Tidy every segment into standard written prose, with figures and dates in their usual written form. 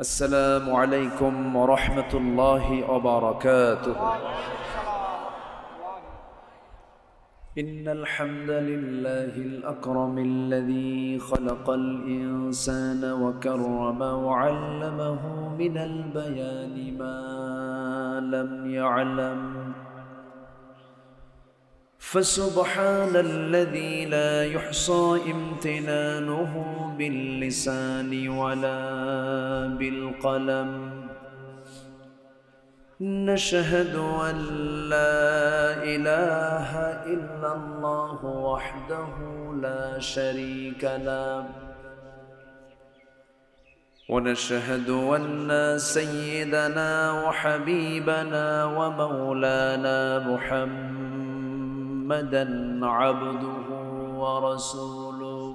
السلام عليكم ورحمة الله وبركاته. إن الحمد لله الأكرم الذي خلق الإنسان وكرم وعلمه من البيان ما لم يعلم، فسبحان الذي لا يحصى امتنانه باللسان ولا بالقلم. نشهد أن لا إله إلا الله وحده لا شريك له، ونشهد أن سيدنا وحبيبنا ومولانا محمدًا عبده ورسوله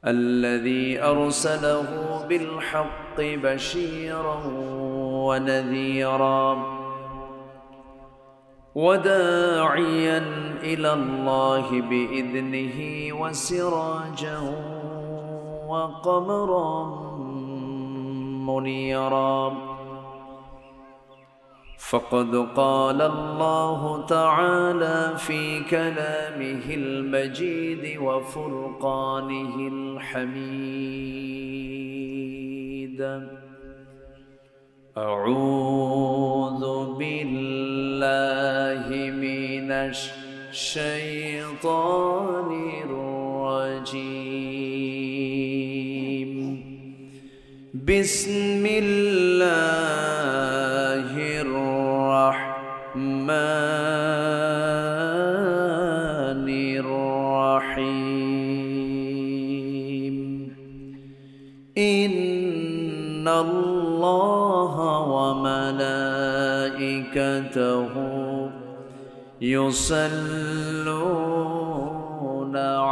الذي أرسله بالحق بشيرا ونذيرا وداعيا إلى الله بإذنه وسراجا وقمرا منيرا. فقد قال الله تعالى في كلامه المجيد وفرقانه الحميد: أعوذ بالله من الشيطان الرجيم. بسم الله الرحمن الرحيم. إن الله وملائكته يصلون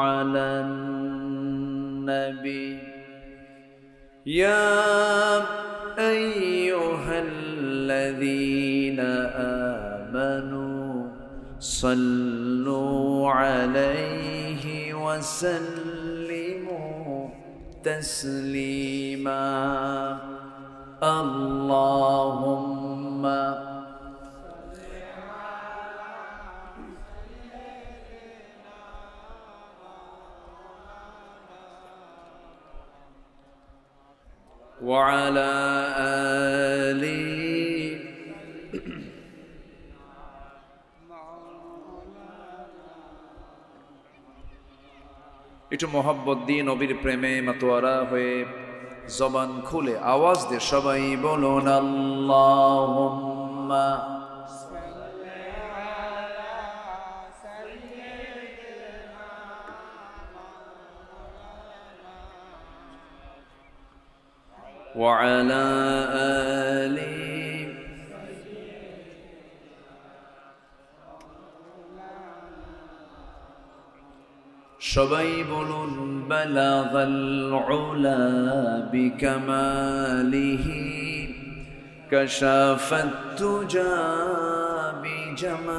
على النبي يا أيها الذين آمنوا صلوا عليه وسلموا تسليما. اللهم وعلى آله একটু মোহাব্বত দিয়ে নবীর প্রেমে মাতোয়ারা হয়ে জবান খুলে আওয়াজ দিয়ে সবাই বলুন আল্লাহুম্মা وعلى آله সবাই বলুন বালাগাল উলা বিকামালিহি কাশাফাত তুজা বিজামালিহি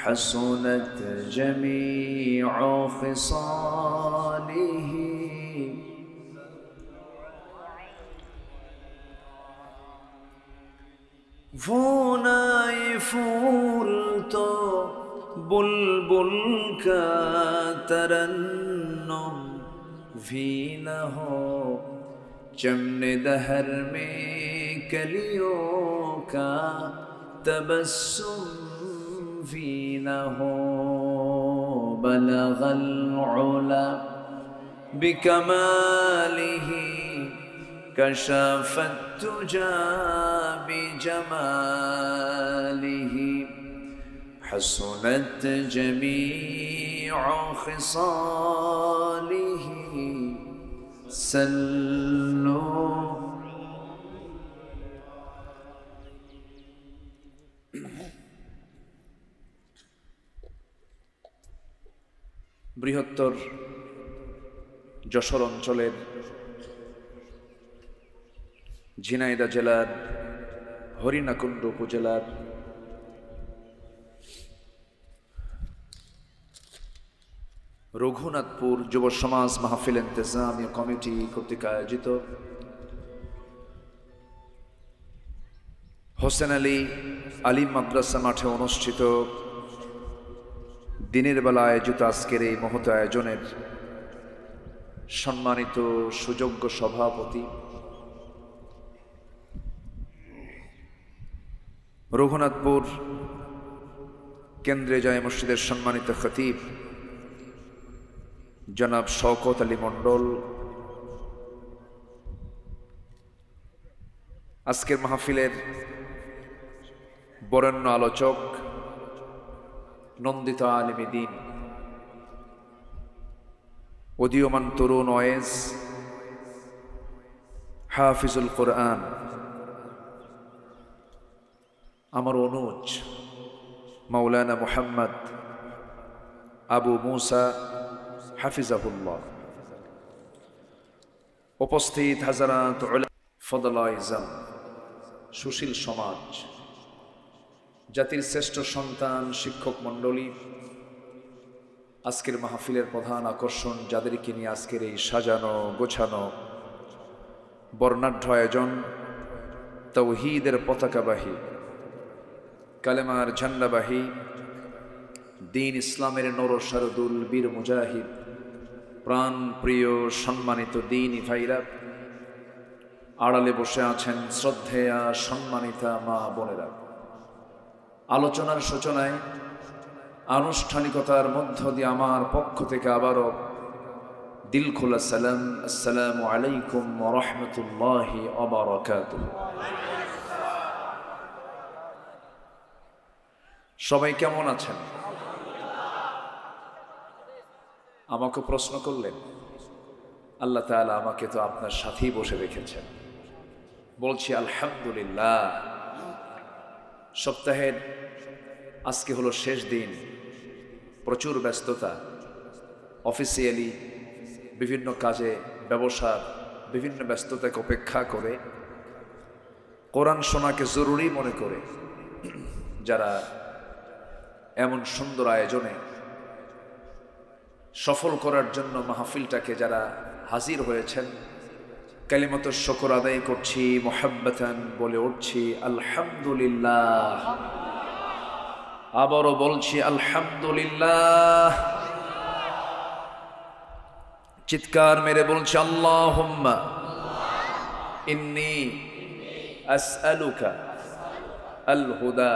হাসুনাত জামিউ খিসালিহি ভুনাই ফুল তো बुलबुल का तरन्नुम भी न हो, चमने दहर में कलियों का तबस्सुम भी न हो। बलगल उला बिकमालिही कशफत तुजा बिजमालिही حسنت جميع خصاله سلوا বৃহত্তর যশোর অঞ্চলের ঝিনাইদহ জেলার হরিণাকুণ্ড উপজেলার রঘুনাথপুর যুব সমাজ মাহফিল ইন্তেজামিয়া কমিটি কর্তৃক আয়োজিত হোসেন আলী আলিম মাদ্রাসা মাঠে অনুষ্ঠিত দিনের বেলা আয়োজিত আজকের এই মহৎ আয়োজনের সম্মানিত সুযোগ্য সভাপতি রঘুনাথপুর কেন্দ্রে জামে মসজিদের সম্মানিত খতিব জনাব শওকত আলী মণ্ডল, আজকের মাহফিলের বরেণ্য আলোচক নন্দিত আলেমে দ্বীন, উদীয়মান তরুণ ওয়েজ হাফিজুল কোরআন, আমার অনুজ মাওলানা মুহাম্মদ আবু মুসা হাফিজাহুল্লাহ, উপস্থিত হাজারাত উলামা, ফদলাইজাম, সুশীল সমাজ, জাতির শ্রেষ্ঠ সন্তান, শিক্ষক মণ্ডলী, আজকের মাহফিলের প্রধান আকর্ষণ যাদেরকে নিয়ে আজকের এই সাজানো গোছানো বর্ণাঢ্য আয়োজন, তাওহীদের পতাকাবাহী, কালেমার ঝান্ডাবাহী, দ্বীন ইসলামের নরসারদুল বীর মুজাহিদ, প্রাণ প্রিয় সম্মানিত দ্বীনি ভাইরা, আড়ালে বসে আছেন শ্রদ্ধেয়া সম্মানিতা মা বোনেরা। আলোচনার সূচনায় আনুষ্ঠানিকতার মধ্য দিয়ে আমার পক্ষ থেকে আবারও দিল খোলা সালাম, আসসালামু আলাইকুম ওয়া রাহমাতুল্লাহি ওয়া বারাকাতুহু। সবাই কেমন আছেন? আমাকে প্রশ্ন করলেন, আল্লাহ তাআলা আমাকে তো আপনার সাথেই বসে রেখেছেন। বলছি আলহামদুলিল্লাহ। সপ্তাহের আজকে হলো শেষ দিন, প্রচুর ব্যস্ততা, অফিসিয়ালি বিভিন্ন কাজে, ব্যবসার বিভিন্ন ব্যস্ততাকে উপেক্ষা করে কোরআন শোনাকে জরুরি মনে করে যারা এমন সুন্দর আয়োজনে সফল করার জন্য মাহফিলটাকে যারা হাজির হয়েছেন, কালিমাত শুকর আদায় করছি, মুহাব্বাতান বলে উঠছি আলহামদুলিল্লাহ। আবারও বলছি আলহামদুলিল্লাহ। চিৎকার মেরে বলছি আল্লাহুম্মা ইন্নী আসআলুকা আল হুদা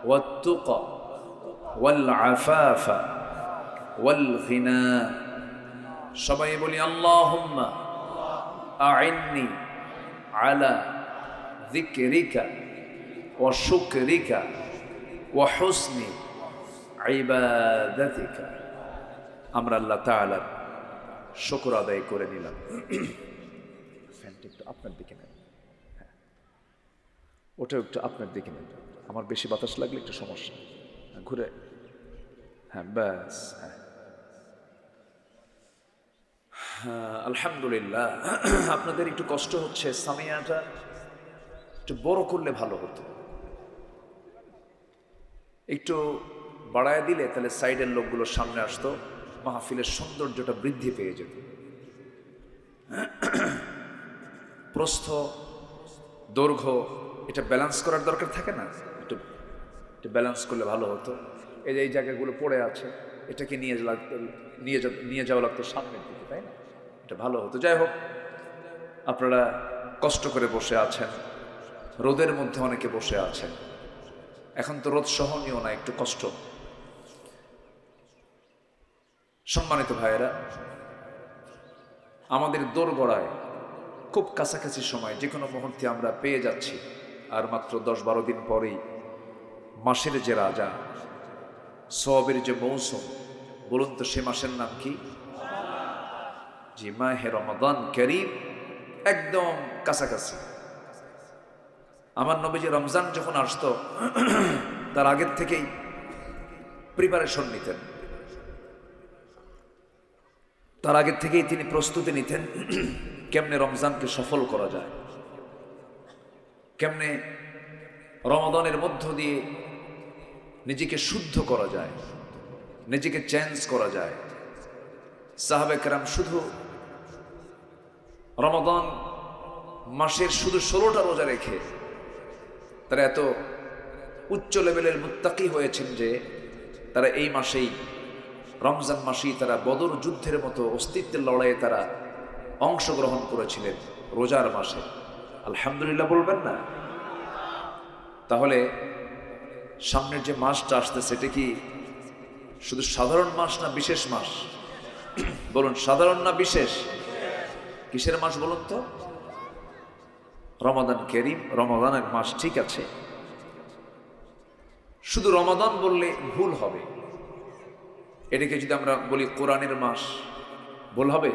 ওয়াত তুকা ওয়াল আফাফা ওয়াল গিনা। সবাই বলি আল্লাহুম্মা আইন্নি আলা যিকরিকা ওয়া শুকরিকা ওয়া হুসনি ইবাদাতিকা। আমরা আল্লাহ তাআলার শুকর আদায় করে নিলাম। ফ্যানটা একটু আপনার দিকে নেন, ওটাও একটু আপনার দিকে নেন, আমার বেশি বাতাস লাগলে একটু সমস্যা, ঘুরে, হ্যাঁ ব্যাস, হ্যাঁ। আলহামদুলিল্লাহ। আপনাদের একটু কষ্ট হচ্ছে, সামিয়াটা একটু বড় করলে ভালো হতো, একটু বাড়ায় দিলে তাহলে সাইডের লোকগুলো সামনে আসতো, মাহফিলের সৌন্দর্যটা বৃদ্ধি পেয়ে যেত। প্রস্থ দৈর্ঘ্য এটা ব্যালেন্স করার দরকার থাকে না, একটু ব্যালেন্স করলে ভালো হতো। এই যে এই জায়গাগুলো পড়ে আছে, এটাকে নিয়ে যাওয়া লাগতো সামনের দিকে, তাই না? এটা ভালো হতো। যাই হোক, আপনারা কষ্ট করে বসে আছেন, রোদের মধ্যে অনেকে বসে আছেন, এখন তো রোদ সহনীয় না, একটু কষ্ট। সম্মানিত ভাইয়েরা, আমাদের দোরগড়ায় খুব কাছাকাছি সময়, যে কোনো মুহূর্তে আমরা পেয়ে যাচ্ছি। আর মাত্র 10-12 দিন পরেই মাসের যে রাজা, সওয়াবের যে মৌসুম, বলুন তো সে মাসের নাম কি? জি, মাহে রমাদান কারীম, একদম কাছাকাছি। আমার নবীজি রমজান যখন আসতো তার আগের থেকেই প্রিপারেশন নিতেন, তার আগের থেকেই তিনি প্রস্তুতি নিতেন কেমনে রমজানকে সফল করা যায়, কেমনে রমাদানের মধ্য দিয়ে নিজেকে শুদ্ধ করা যায়, নিজেকে চেঞ্জ করা যায়, সাহাবায়ে কেরাম শুধু রমাদান মাসের শুধু 16টা রোজা রেখে তারা এত উচ্চ লেভেলের মুত্তাকি হয়েছেন যে তারা এই মাসেই, রমজান মাসেই তারা বদর যুদ্ধের মতো অস্তিত্বের লড়াইয়ে তারা অংশগ্রহণ করেছিলেন রোজার মাসে। আলহামদুলিল্লাহ বলবেন না? তাহলে সামনের যে মাসটা আসছে সেটা কি শুধু সাধারণ মাস না বিশেষ মাস? বলুন, সাধারণ না বিশেষ? কিসের মাস বলুন তো? রমাদান কারীম, রমাদানের মাস, ঠিক আছে। শুধু রমাদান বললে ভুল হবে। এটাকে যদি আমরা বলি কোরআনের মাস, ভুল হবে?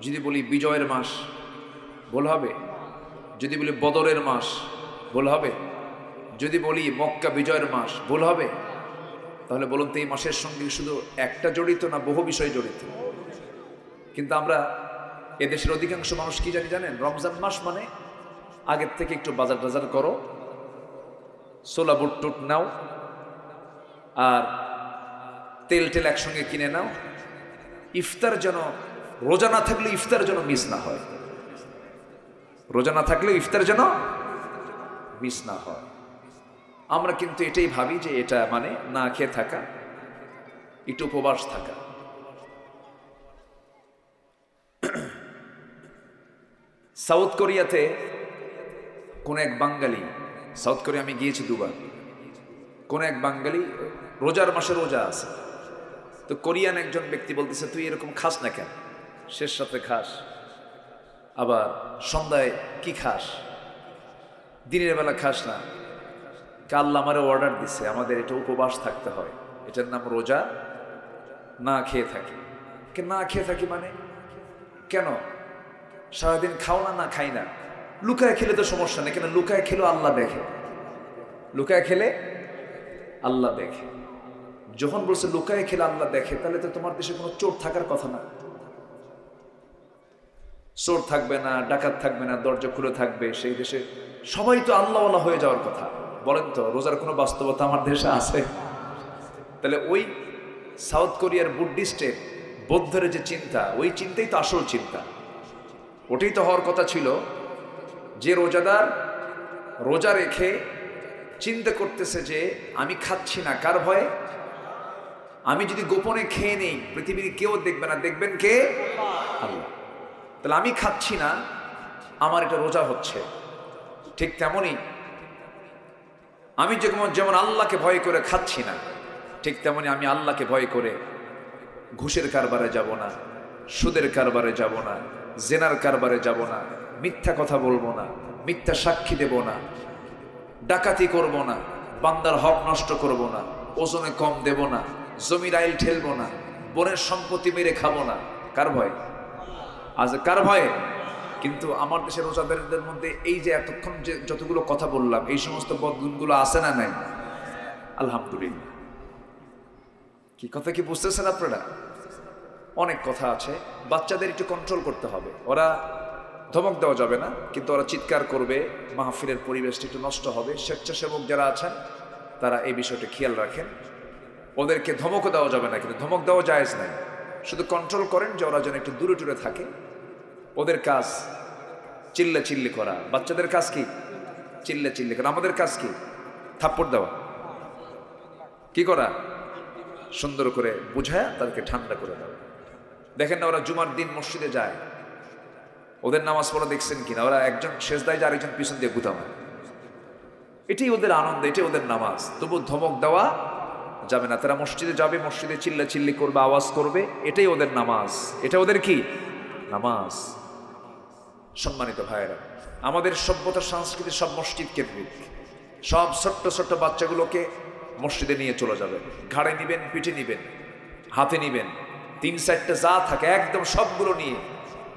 যদি বলি বিজয়ের মাস, ভুল হবে? যদি বলি বদরের মাস, ভুল হবে? যদি বলি মক্কা বিজয়ের মাস, ভুল হবে? তাহলে বলুন তো এই মাসের সঙ্গে শুধু একটা জড়িত না বহু বিষয় জড়িত? কিন্তু আমরা এদেশের অধিকাংশ মানুষ কি জানেন? রমজান মাস মানে আগের থেকে একটু বাজার টাজার করো, ছোলা বুট টুট নাও, আর তেল টেল একসঙ্গে কিনে নাও, ইফতার যেন, রোজা না থাকলে ইফতার যেন মিস না হয়, রোজা না থাকলে ইফতার যেন মিস না হয়। আমরা কিন্তু এটাই ভাবি যে এটা মানে না খেয়ে থাকা, একটু উপবাস থাকা। সাউথ কোরিয়াতে কোন এক বাঙালি, সাউথ কোরিয়া আমি গিয়েছি দুবার, কোন এক বাঙালি রোজার মাসে রোজা আছে, তো কোরিয়ান একজন ব্যক্তি বলতেছে তুই এরকম খাস না কেন, শেষ রাতে খাস, আবার সন্ধ্যায় কি খাস, দিনের বেলা খাস না? আল্লাহ আমারে অর্ডার দিছে, আমাদের এটা উপবাস থাকতে হয়, এটার নাম রোজা, না খেয়ে থাকি। না খেয়ে থাকি মানে কেন? সারাদিন খাও না? না খাই না। লুকায় খেলে তো সমস্যা নেই, কেন? লুকায় খেলেও আল্লাহ দেখে, লুকায় খেলে আল্লাহ দেখে। যখন বলছে লুকায় খেলে আল্লাহ দেখে, তাহলে তো তোমার দেশে কোনো চোর থাকার কথা না। চোর থাকবে না, ডাকাত থাকবে না, দরজা খুলে থাকবে, সেই দেশে সবাই তো আল্লাহওয়ালা হয়ে যাওয়ার কথা। বলেন তো, রোজার কোনো বাস্তবতা আমার দেশে আছে? তাহলে ওই সাউথ কোরিয়ার বুদ্ধিস্টের, বৌদ্ধের যে চিন্তা, ওই চিন্তাই তো আসল চিন্তা, ওটাই তো হওয়ার কথা ছিল। যে রোজাদার রোজা রেখে চিন্তা করতেছে যে আমি খাচ্ছি না, কার ভয়ে? আমি যদি গোপনে খেয়ে নেই, পৃথিবীর কেউ দেখবে না, দেখবেন কে? আল্লাহ। তাহলে আমি খাচ্ছি না, আমার এটা রোজা হচ্ছে। ঠিক তেমনই আমি যেমন আল্লাহকে ভয় করে খাচ্ছি না, ঠিক তেমনই আমি আল্লাহকে ভয় করে ঘুষের কারবারে যাব না, সুদের কারবারে যাব না, জেনার কারবারে যাব না, মিথ্যা কথা বলবো না, মিথ্যা সাক্ষী দেব না, ডাকাতি করব না, বান্দার হক নষ্ট করব না, ওজনে কম দেব না, জমির আইল ঠেলবো না, বোনের সম্পত্তি মেরে খাবো না। কার ভয়? আজ কার ভয়ে? কিন্তু আমার দেশের রোজাদারদের মধ্যে এই যে এতক্ষণ যে যতগুলো কথা বললাম, এই সমস্ত বদগুণগুলো আছে না নাই? আলহামদুলিল্লাহ। কি কথা কি বুঝতেছেন আপনারা? অনেক কথা আছে। বাচ্চাদের একটু কন্ট্রোল করতে হবে, ওরা ধমক দেওয়া যাবে না, কিন্তু ওরা চিৎকার করবে, মাহফিলের পরিবেশটা একটু নষ্ট হবে। স্বেচ্ছাসেবক যারা আছেন তারা এই বিষয়টা খেয়াল রাখেন। ওদেরকে ধমকও দেওয়া যাবে না, কিন্তু ধমক দেওয়া জায়েজ নাই, শুধু কন্ট্রোল করেন যে ওরা যেন একটু দূরে দূরে থাকে। ওদের কাজ চিল্লা চিল্লি করা, বাচ্চাদের কাজ কি? চিল্লা চিল্লি করা। আমাদের কাজ কি? থাপ্পড় দেওয়া। কি করা? সুন্দর করে বুঝায় তাদেরকে ঠান্ডা করে দেওয়া। দেখেন না, ওরা জুমার দিন মসজিদে যায়, ওদের নামাজ পড়া দেখছেন কিনা? ওরা একজন সেজদায় যায়, আরেকজন পিছন দিয়ে গুতা মারে। এটাই ওদের আনন্দ, এটাই ওদের নামাজ। তবু ধমক দেওয়া যাবে না। তারা মসজিদে যাবে, মসজিদে চিল্লা চিল্লি করবে, আওয়াজ করবে, এটাই ওদের নামাজ, এটা ওদের কি? নামাজ। সম্মানিত ভাইয়েরা, আমাদের সভ্যতা সংস্কৃতি সব মসজিদ কেন্দ্রিক। সব ছোট্ট ছোট্ট বাচ্চাগুলোকে মসজিদে নিয়ে চলে যাবেন, ঘাড়ে নিবেন, পিঠে নিবেন, হাতে নিবেন, 3-4টে যা থাকে একদম সবগুলো নিয়ে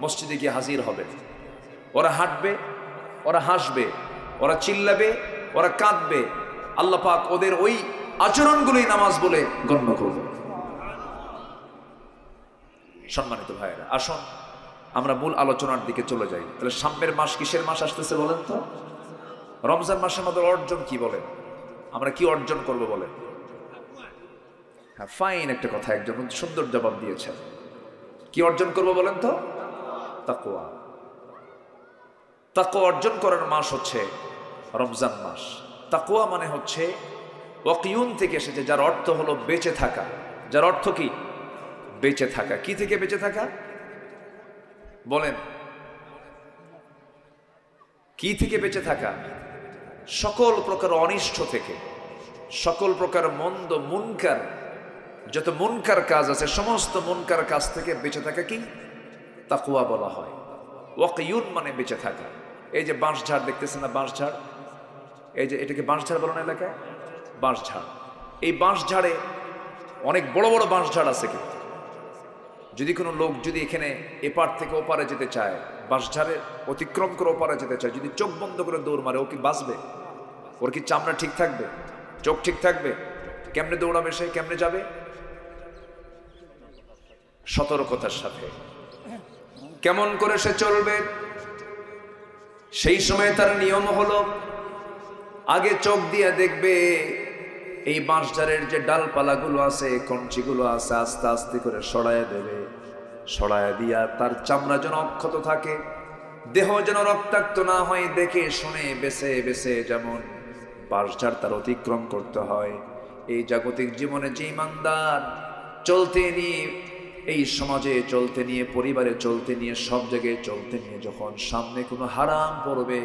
মসজিদে গিয়ে হাজির হবেন। ওরা হাঁটবে, ওরা হাসবে, ওরা চিল্লাবে, ওরা কাঁদবে। আল্লাহ পাক ওদের ওই আচরণগুলোই নামাজ বলে গণ্য করবে। সম্মানিত ভাইয়েরা, আসুন আমরা মূল আলোচনার দিকে চলে যাই। তাহলে সামনের মাস কিসের মাস আসতেছে বলেন তো? রমজান মাসে আমাদের অর্জন কি বলেন? আমরা কি অর্জন করব বলেন? হ্যাঁ, ফাইন একটা কথা, একজন সুন্দর জবাব দিয়েছেন। কি অর্জন করব বলেন তো? তাকওয়া। তাকওয়া অর্জন করার মাস হচ্ছে রমজান মাস। তাকওয়া মানে হচ্ছে ওয়াকিউন থেকে এসেছে, যার অর্থ হলো বেঁচে থাকা। যার অর্থ কি? বেঁচে থাকা। কি থেকে বেঁচে থাকা বলেন? কি থেকে বেঁচে থাকা? সকল প্রকার অনিষ্ট থেকে, সকল প্রকার মন্দ মুনকার, যত মুনকার কাজ আছে সমস্ত মুনকার কাজ থেকে বেঁচে থাকা কি তাকওয়া বলা হয়। ওয়াকিউন মানে বেঁচে থাকা। এই যে বাঁশঝাড় দেখতেছেন না, বাঁশঝাড়, এই যে এটাকে বাঁশঝাড় বলেন এলাকায়, বাঁশঝাড়। এই বাঁশঝাড়ে অনেক বড় বড় বাঁশঝাড় আছে, কিন্তু যদি কোনো লোক যদি এখানে এপার থেকে ওপারে যেতে চায়, বাঁশঝাড়ে অতিক্রম করে ওপারে যেতে চায়, যদি চোখ বন্ধ করে দৌড় মারে, ও কি বাঁচবে? ওর কি চামড়া ঠিক থাকবে? চোখ ঠিক থাকবে? কেমনে দৌড়াবে সে? কেমনে যাবে? সতর্কতার সাথে। কেমন করে সে চলবে? সেই সময় তার নিয়ম হলো আগে চোখ দিয়ে দেখবে এই বাঁশঝাড়ের যে ডালপালাগুলো আছে, কঞ্চিগুলো আছে, আস্তে আস্তে করে সরাইয়া দেবে। সরাইয়া দিয়া তার চামড়া যেন অক্ষত থাকে, দেহ যেন রক্তাক্ত না হয়, দেখে শুনে বেছে বেছে যেমন বাঁশঝাড় তার অতিক্রম করতে হয়। এই জাগতিক জীবনে যে ইমানদার চলতে নিয়ে, এই সমাজে চলতে নিয়ে, পরিবারে চলতে নিয়ে, সব জায়গায় চলতে নিয়ে যখন সামনে কোনো হারাম পড়বে,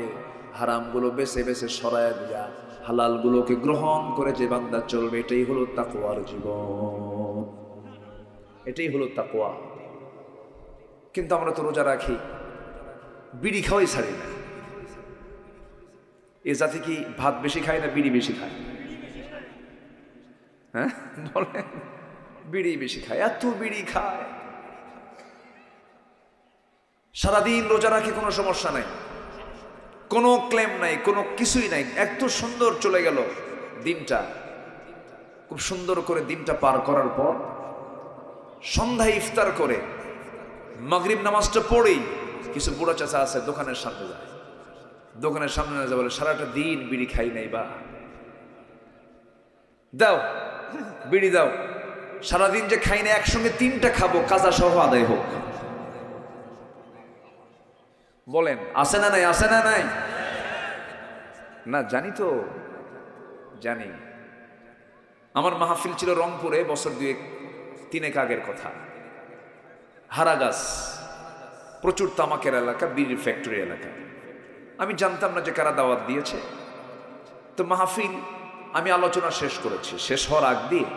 হারামগুলো বেছে বেছে সরাইয়া দিয়া হালালগুলোকে গ্রহণ করে যে বান্দা চলবে, এটাই হলো তাকওয়ার জীবন। এটাই হলো তাকওয়া। কিন্তু আমরা তো রোজা রাখি, বিড়ি খাওয়াই ছাড়ি না। এ জাতি কি ভাত বেশি খায় না বিড়ি বেশি খায়? হ্যাঁ বলেন, বিড়ি বেশি খায়। এত বিড়ি খায়, সারাদিন রোজা রাখে, কোনো সমস্যা নাই, কোনো ক্লেম নাই, কোনো কিছুই নাই। এত সুন্দর চলে গেল দিনটা। খুব সুন্দর করে দিনটা পার করার পর সন্ধ্যায় ইফতার করে মাগরিব নামাজটা পড়েই কিছু বুড়া চাচা আছে, দোকানের সামনে যায়। দোকানের সামনে না যায়, বলে সারাটা দিন বিড়ি খাই নাই, বা দাও বিড়ি দাও। সারাদিন যে খাই না, একসঙ্গে 3টা খাবো, কাজা সহ আদায় হোক। বলেন আছে না নাই? আছে না নাই? না জানি তো, জানি। আমার মাহফিল ছিল রংপুরে, বছর 2-3 আগের কথা। হারাগাছ, প্রচুর তামাকের এলাকা, বিড়ির ফ্যাক্টরি এলাকা। আমি জানতাম না যে কারা দাওয়াত দিয়েছে। তো মাহফিল আমি আলোচনা শেষ করেছি, শেষ হওয়ার আগ দিয়ে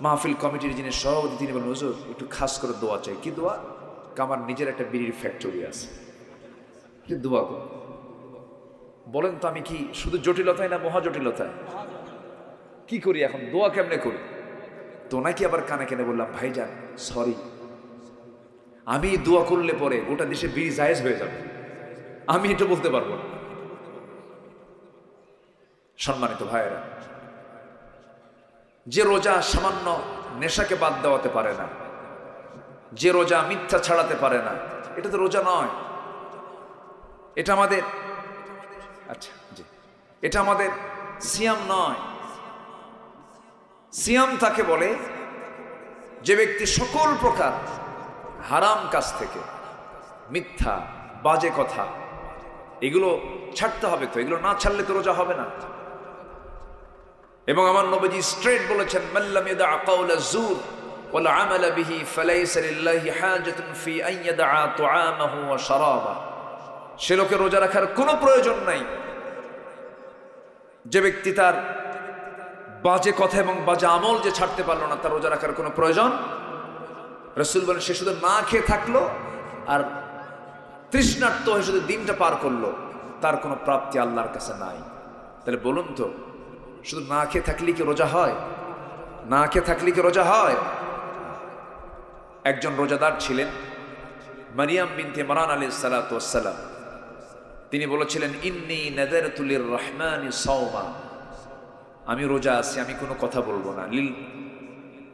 মাহফিল কমিটির যিনি সভাপতি, তিনি বলেন, হুজুর একটু খাস করে দোয়া চাই। কি দোয়া? আমার নিজের একটা বিড়ির ফ্যাক্টরি আছে, দোয়া করুন। বলেন তো আমি কি শুধু জটিলতায় না মহা জটিলতায়? কি করি এখন, দোয়া কেমনে করি? তো নাকি আবার কানে কেনে বললাম, ভাইজান সরি, আমি দোয়া করলে পরে গোটা দেশে বিড়ি জায়েজ হয়ে যাবে, আমি এটা বলতে পারবো না। সম্মানিত ভাইয়েরা, যে রোজা সামান্য নেশাকে বাদ দেওয়াতে পারে না, যে রোজা মিথ্যা ছাড়াতে পারে না, এটা তো রোজা নয়। এটা আমাদের, আচ্ছা জি, এটা আমাদের সিয়াম নয়। সিয়াম তাকে বলে যে ব্যক্তি সকল প্রকার হারাম কাজ থেকে, মিথ্যা, বাজে কথা, এগুলো ছাড়তে হবে। তো এগুলো না ছাড়লে তো রোজা হবে না। এবং আমার নবীজি স্ট্রেট বলেছেন, মাল্লাম ইয়াদা কাওলা যুর ওয়াল আমালা বিহি ফালাইসা লিল্লাহি হাজাতুন ফি আন ইয়াদা তুআমাহু ওয়া শারাবা। সে লোকের রোজা রাখার কোনো প্রয়োজন নাই যে ব্যক্তি তার বাজে কথা এবং বাজে আমল যে ছাড়তে পারলো না, তার রোজা রাখার কোনো প্রয়োজন। রাসূল বলেন, সে শুধু না খেয়ে থাকলো আর তৃষ্ণার্ত হয়ে শুধু দিনটা পার করলো, তার কোনো প্রাপ্তি আল্লাহর কাছে নাই। তাহলে বলুন তো, শুধু না খেয়ে থাকলে কি রোজা হয়? না খেয়ে থাকলে কি রোজা হয়? একজন রোজাদার ছিলেন, মারিয়াম বিনতে ইমরান আলাইহিস সালাতু ওয়াস সালাম। তিনি বলেছিলেন, ইন্নী নাযারতু লির-রহমানি সাওমা, আমি রোজা আছি, আমি কোনো কথা বলবো না।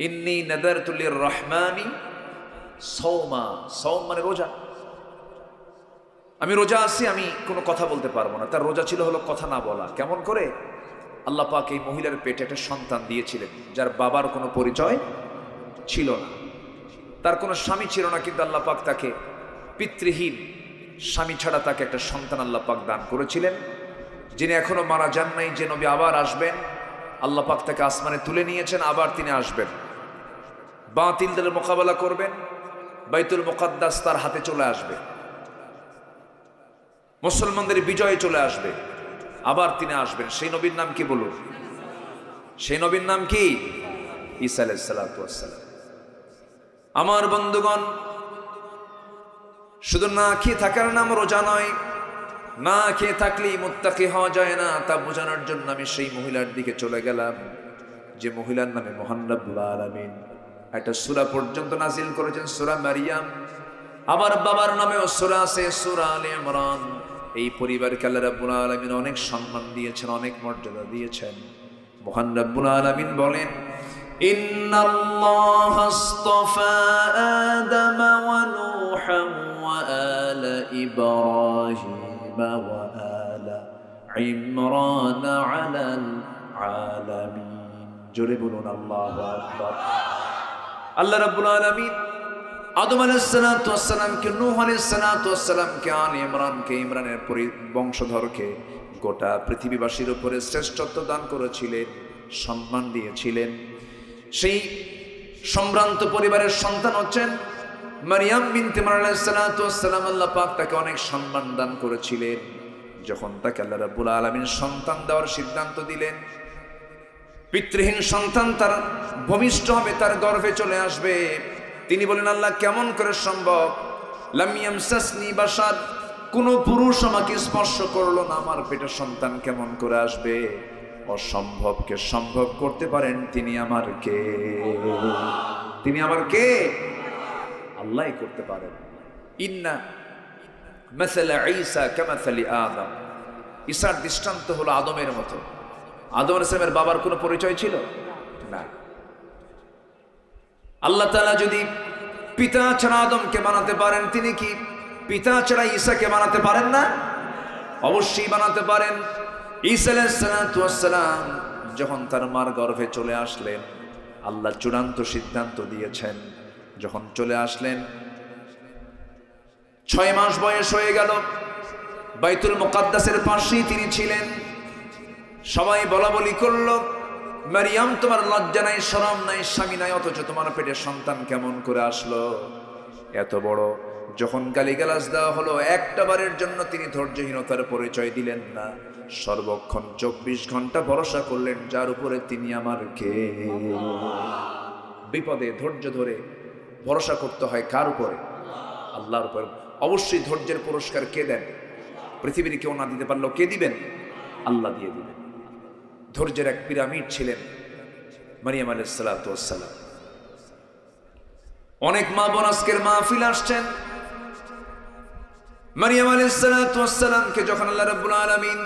ইন্নী নাযারতু লির-রহমানি সাওমা, সাওম মানে রোজা। আমি রোজা আছি, আমি কোনো কথা বলতে পারবো না। তার রোজা ছিল হলো কথা না বলা। কেমন করে? আল্লাহ পাক এই মহিলার পেটে একটা সন্তান দিয়েছিলেন যার বাবার কোনো পরিচয় ছিল না। তার কোনো স্বামী ছিল না, কিন্তু আল্লাহ পাক তাকে পিতৃহীন স্বামী ছাড়া তাকে একটা সন্তান আল্লাহ পাক দান করেছিলেন, যিনি এখনো মারা যান নাই। যে নবী আবার আসবেন, আল্লাহ পাক তাকে আসমানে তুলে নিয়েছেন, আবার তিনি আসবেন, বাতিলদের মোকাবেলা করবেন, বাইতুল মুকাদ্দাস তার হাতে চলে আসবে, মুসলমানদের বিজয়ে চলে আসবে, আবার তিনি আসবেন। সেই নবীর নাম কি বলুন? সেই নবীর নাম কি? ঈসা আলাইহিস সালাতু ওয়াস সালাম। আমার বন্ধুগণ, শুধু না খেয়ে থাকার নাম রোজা নয়, না খেয়ে থাকলেই মুত্তাকি হওয়া যায় না, তা বোঝানোর জন্য আমি সেই মহিলার দিকে চলে গেলাম, যে মহিলার নামে মহান রব্বুল আলামিন একটা সূরা পর্যন্ত নাজিল করেছেন, সূরা মারিয়াম। আবার বাবার নামেও সূরা আছে, সূরা আলে ইমরান। এই পরিবারকে আল্লাহ রাব্বুল আলামিন অনেক সম্মান দিয়েছেন, অনেক মর্যাদা দিয়েছেন। মহান রব্বুল আলামিন বলেন, ইন্নাল্লাহা আসতাফা আদামা ওয়া নূহা ওয়া আলা ইব্রাহিম ওয়া আলা ইমরান আলাল আলামিন। জোরে বলুন আল্লাহু আকবার। আল্লাহ রাব্বুল আলামিন আদম আলাইহিস সালাতু ওয়াস সালামকে, নূহ আলাইহিস সালাতু ওয়াস সালামকে, আলে ইমরানকে, ইমরানের বংশধরকে গোটা পৃথিবীবাসীর উপরে শ্রেষ্ঠত্ব দান করেছিলেন, সম্মান দিয়েছিলেন। সেই সম্ভ্রান্ত পরিবারের সন্তান হচ্ছেন মারিয়াম বিনতে ইমরান আলাইহিস সালাতু ওয়াস সালাম। আল্লাহ পাক তাকে অনেক সম্মান দান করেছিলেন। যখন তাকে আল্লাহ রাব্বুল আলামিন সন্তান দেওয়ার সিদ্ধান্ত দিলেন, পিতৃহীন সন্তান তার ভূমিষ্ঠ হবে, তার গর্ভে চলে আসবে, তিনি বলেন, আল্লাহ কেমন করে সম্ভব? লাম ইয়ামসাসনি বাশার, কোন পুরুষ আমাকে স্পর্শ করলো না, আমার পেটে সন্তান কেমন করে আসবে? অসম্ভবকে সম্ভব করতে পারেন তিনি আমার কে? তিনি আমার কে? আল্লাহই করতে পারেন। ইন্না মাসালা ঈসা কামাসালি আদম, ঈসার দৃষ্টান্ত হলো আদমের মতো। আদম আলাইহিস সালামের বাবার কোনো পরিচয় ছিল না। আল্লাহ তাআলা যদি পিতা ছাড়া আদমকে বানাতে পারেন, তিনি কি পিতা ছাড়া ঈসাকে বানাতে পারেন না? অবশ্যই বানাতে পারেন। ঈসা আলাইহিস সালাতু ওয়াস সালাম যখন তার মার গর্ভে চলে আসলেন, আল্লাহ চূড়ান্ত সিদ্ধান্ত দিয়েছেন। যখন চলে আসলেন, 6 মাস বয়স হয়ে গেল, বাইতুল মুকাদ্দাসের পাশেই তিনি ছিলেন। সবাই বলা বলি করলো, মারিয়াম তোমার লজ্জা নাই, শরম নাই, স্বামী নাই, অথচ তোমার পেটে সন্তান কেমন করে আসলো? এত বড় যখন গালিগালাজ দেওয়া হলো, একটা বারের জন্য তিনি ধৈর্যহীনতার পরিচয় দিলেন না। সর্বক্ষণ 24 ঘন্টা ভরসা করলেন, যার উপরে তিনি আমার কে। বিপদে ধৈর্য ধরে ভরসা করতে হয় কার উপরে? আল্লাহর উপর। অবশ্যই ধৈর্যের পুরস্কার কে দেন? পৃথিবীর কেউ না দিতে পারলেও কে দিবেন? আল্লাহ দিয়ে দিবেন। ধৈর্যের এক পিরামিড ছিলেন মারিয়াম আলাইহিস সালাতু ওয়াস সালাম। অনেক মা বোন আজকের মাহফিল আসছেন। মারিয়াম আলাইহিস সালাতু ওয়াস সালামকে যখন আল্লাহ রাব্বুল আলামিন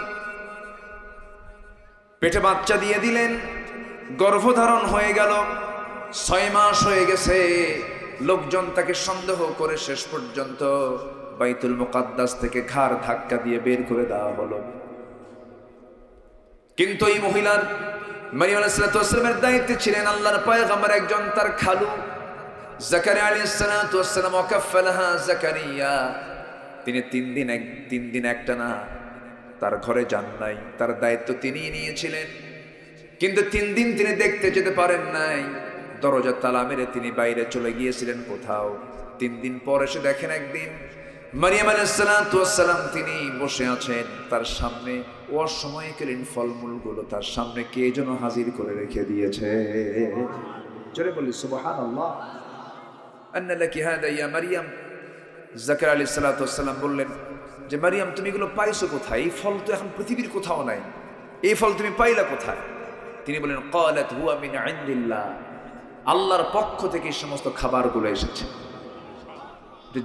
পেটে বাচ্চা দিয়ে দিলেন, গর্ভধারণ হয়ে গেল, 6 মাস হয়ে গেছে, লোকজন তাকে সন্দেহ করে শেষ পর্যন্ত বাইতুল মুকাদ্দাস থেকে ঘাড় ধাক্কা দিয়ে বের করে দেওয়া হলো। কিন্তু এই মহিলার, মারিয়াম আলাইহিস সালাতু ওয়াস সালামের দায়িত্বে ছিলেন আল্লাহর পয়গম্বর একজন, তার খালু জাকারিয়া আলাইহিস সালাতু ওয়াস সালাম। ওয়াকাফলাহা জাকারিয়া, তিনি 3 দিন একটানা তার ঘরে যান নাই, তার দায়িত্ব তিনিই নিয়েছিলেন। কিন্তু 3 দিন তিনি দেখতে যেতে পারেন নাই, দরজা তালা মেরে তিনি বাইরে চলে গিয়েছিলেন কোথাও। 3 দিন পর এসে দেখেন একদিন মারিয়াম আলাইহিস সালাতু ওয়াস সালাম তিনি বসে আছেন, তার সামনে অসময়কালীন ফলমূলগুলো তার সামনে কে যেন হাজির করে রেখে দিয়েছে। জোরে বলি সুবহানাল্লাহ। আন্না লাকি হাদা ইয়া মারিয়াম। জাকারিয়া আলাইহিস সালাতু ওয়াস সালাম বললেন যে, মারিয়াম তুমি এগুলো পাইছো কোথায়? এই ফল তো এখন পৃথিবীর কোথাও নাই, এই ফল তুমি পাইলা কোথায়? তিনি বলেন, ক্বালাত হুয়া মিন ইনদিল্লাহ, আল্লাহর পক্ষ থেকে এই সমস্ত খাবারগুলো এসেছে।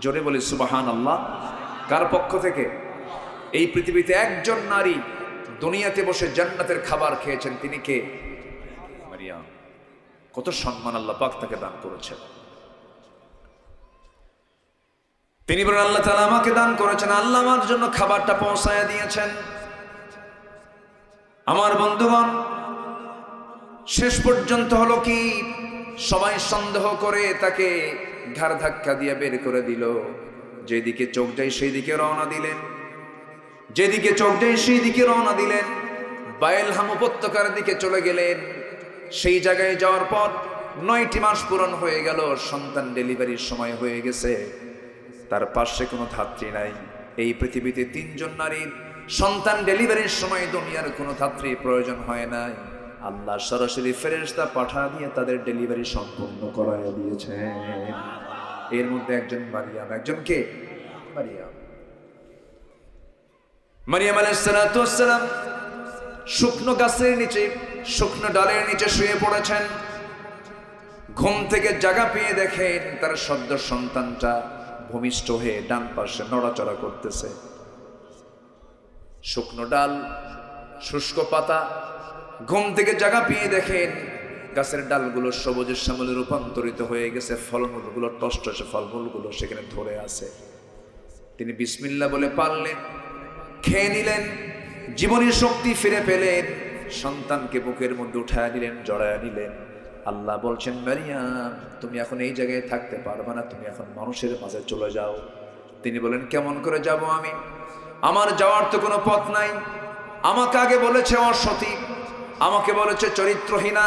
জোরে বলি সুবহানাল্লাহ। কার পক্ষ থেকে? এই পৃথিবীতে একজন নারী দুনিয়াতে বসে জান্নাতের খাবার খেয়েছেন, তিনি কে? মারিয়াম। কত সম্মান আল্লাহ পাক তাকে দান করেছেন। তিনি বলেন, আল্লাহ তাআলা আমাকে দান করেছেন, আল্লাহ আমার জন্য খাবারটা পৌঁছায়া দিয়েছেন। আমার বন্ধুগণ, শেষ পর্যন্ত হলো কি, সবাই সন্দেহ করে তাকে ঘাড় ধাক্কা দিয়ে বের করে দিল। যেদিকে চোখ যায় সেই দিকে রওনা দিলেন, যেদিকে চোখ যায় সেই দিকে রওনা দিলেন। বায়েলহাম উপত্যকার দিকে চলে গেলেন। সেই জায়গায় যাওয়ার পর 9টি মাস পূরণ হয়ে গেল, সন্তান ডেলিভারির সময় হয়ে গেছে। তার পাশে কোনো ধাত্রী নাই। এই পৃথিবীতে 3 জন নারীর সন্তান ডেলিভারির সময় দুনিয়ার কোনো ধাত্রী প্রয়োজন হয় নাই। আল্লাহ সরাসরি ফেরেশতা পাঠা দিয়ে তাদের ডেলিভারি সম্পূর্ণ করায় দিয়েছেন। এর মধ্যে একজন মারিয়াম। একজন কে? মারিয়াম। মারিয়াম আলাইহিস সালাতু ওয়াস সালাম শুকনো গাছের নিচে, শুকনো ডালের নিচে শুয়ে পড়েছেন। ঘুম থেকে জাগা পেয়ে দেখেন তার সদ্য সন্তানটা ভূমিষ্ঠ হয়ে ডান পাশে নড়াচড়া করতেছে। শুকনো ডাল, শুষ্ক পাতা। ঘুম থেকে জাগা পেয়ে দেখেন গাছের ডালগুলো সবুজের শ্যামলে রূপান্তরিত হয়ে গেছে, ফলমূলগুলো টসটসে ফলমূলগুলো সেখানে ধরে আছে। তিনি বিসমিল্লাহ বলে পারলেন, খেয়ে নিলেন, জীবনের শক্তি ফিরে পেলেন, সন্তানকে বুকের মধ্যে উঠায় নিলেন, জড়ায় নিলেন। আল্লাহ বলছেন, মারিয়াম তুমি এখন এই জায়গায় থাকতে পারবে না, তুমি এখন মানুষের মাঝে চলে যাও। তিনি বলেন, কেমন করে যাব আমি? আমার যাওয়ার তো কোনো পথ নাই। আমাকে আগে বলেছে অসতী, আমাকে বলেছে চরিত্রহীনা।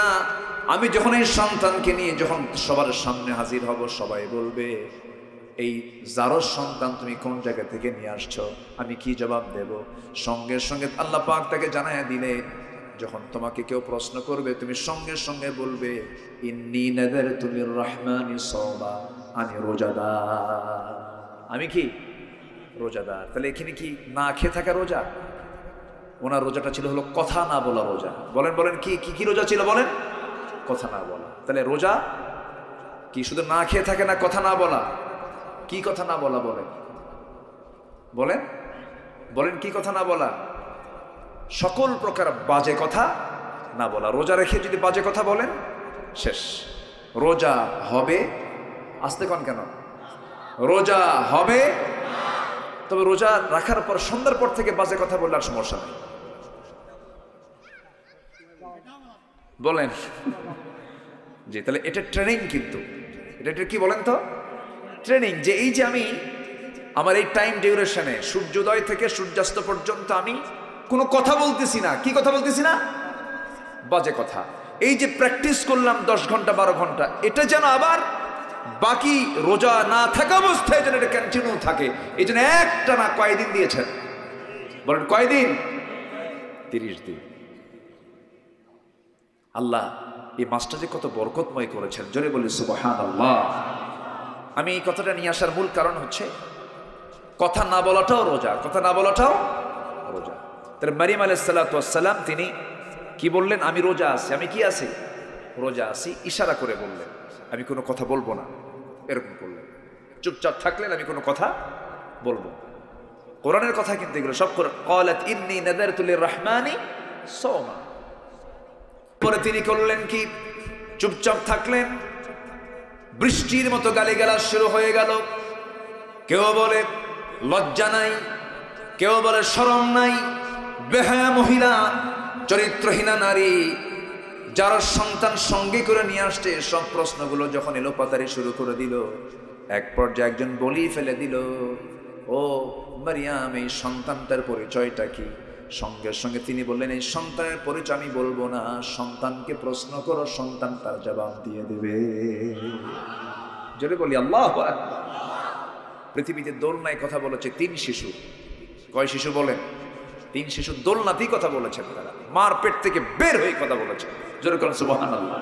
আমি যখন এই সন্তানকে নিয়ে যখন সবার সামনে হাজির হব, সবাই বলবে এই জারজ সন্তান তুমি কোন জায়গা থেকে নিয়ে আসছো? আমি কি জবাব দেব? সঙ্গে সঙ্গে আল্লাহ পাক তাকে জানায়া দিলেন, যখন তোমাকে কেউ প্রশ্ন করবে তুমি সঙ্গে সঙ্গে বলবে ইন্নী নাযারতু লিররহমানি সাওমা, আমি রোজাদার। আমি কি? রোজাদার। তাহলে এখানে কি না খেয়ে থাকা রোজা? ওনার রোজাটা ছিল হলো কথা না বলা রোজা। বলেন বলেন কি কি কি রোজা ছিল? বলেন, কথা না বলা। তাহলে রোজা কি শুধু না খেয়ে থাকে না কথা না বলা? কি কথা না বলা? বলেন বলেন বলেন, কি কথা না বলা? সকল প্রকার বাজে কথা না বলা। রোজা রেখে যদি বাজে কথা বলেন, শেষ। রোজা হবে, আসতে কন কেন? রোজা হবে, তবে রোজা রাখার পর সন্ধ্যার পর থেকে বাজে কথা বললে আর সমস্যা নেই। বলেন জি। তাহলে এটা ট্রেনিং, কিন্তু এটা কি বলেন তো? ট্রেনিং। যে এই যে আমি আমার এই টাইম ডিউরেশনে সূর্যোদয় থেকে সূর্যাস্ত পর্যন্ত আমি কোনো কথা বলতেছি না। কি কথা বলতেছি না? বাজে কথা। এই যে প্র্যাকটিস করলাম 10 ঘন্টা 12 ঘন্টা, এটা যেন আবার বাকি রোজা না থাকা অবস্থায় যেন এটা কন্টিনিউ থাকে। এই জন্য একটা না কয়দিন দিয়েছেন? বলেন কয়দিন? 30 দিন। আল্লাহ এই মাসটা যে কত বরকতময় করেছেন, জোরে বলি সুবহানাল্লাহ। আমি এই কথাটা নিয়ে আসার মূল কারণ হচ্ছে কথা না বলাটাও রোজা, কথা না বলাটাও রোজা। তাহলে মারিয়াম আলাইহিস সালাতু ওয়াস সালাম তিনি কি বললেন? আমি রোজা আছি। আমি কি আছি? রোজা আছি। ইশারা করে বললেন আমি কোনো কথা বলবো না, এরকম করলেন। চুপচাপ থাকলেন, আমি কোনো কথা বলবো। কোরআনের কথা কিন্তু এগুলো সব করে। ক্বালাত ইন্নী নাযারতু লিররহমানি সাওমা। পরে তিনি করলেন কি? চুপচাপ থাকলেন। বৃষ্টির মতো গালিগালাজ শুরু হয়ে গেল। কেউ বলে লজ্জা নাই, কেউ বলে শরম নাই, বেহায়া মহিলা, চরিত্রহীনা নারী, যার সন্তান সঙ্গে করে নিয়ে আসছে। সব প্রশ্নগুলো যখন এলোপাতারি শুরু করে দিল, এক পর্যায়ে একজন বলি ফেলে দিল, ও মারিয়াম এই সন্তানটার পরিচয়টা কি? সঙ্গে সঙ্গে তিনি বললেন, এই সন্তানের পরিচয় আমি বলবো না, সন্তানকে প্রশ্ন করো, সন্তান তার জবাব দিয়ে দেবে। জোরে বলি আল্লাহু আকবার। পৃথিবীতে দোলনায় কথা বলেছে 3 শিশু। কয় শিশু বলেন? 3 শিশু দোলনাতেই কথা বলেছেন। তারা মার পেট থেকে বের হয়ে কথা বলেছেন। জোরে বলেন সুবহানাল্লাহ।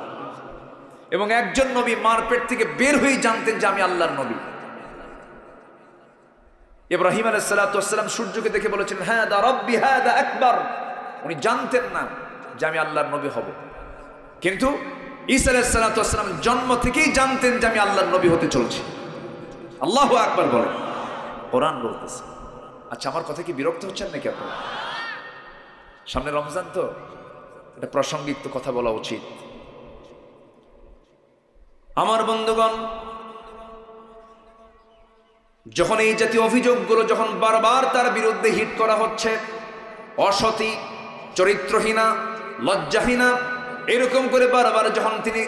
এবং একজন নবী মার পেট থেকে বের হয়ে জানতেন যে আমি আল্লাহর নবী। ইব্রাহিম আলাইহিস সালাতু ওয়াস সালাম সূর্যকে দেখে বলেছেন হাদা রাব্বি হাদা আকবার। উনি জানতেন না যে আমি আল্লাহর নবী হব, কিন্তু ঈসা আলাইহিস সালাতু ওয়াস সালাম জন্ম থেকেই জানতেন যে আমি আল্লাহর নবী হতে চলছি। আল্লাহু আকবার বলেন। কোরআন বলতেছে। আচ্ছা, আমার কথা কি বিরক্ত হচ্ছেন নাকি আপনারা? সামনে রমজান তো, এটা প্রাসঙ্গিক তো কথা বলা উচিত। আমার বন্ধুগণ, যখন এই জাতীয় অভিযোগগুলো যখন বারবার তার বিরুদ্ধে হিট করা হচ্ছে, অসতী, চরিত্রহীনা, লজ্জাহীনা, এরকম করে বারবার যখন তিনি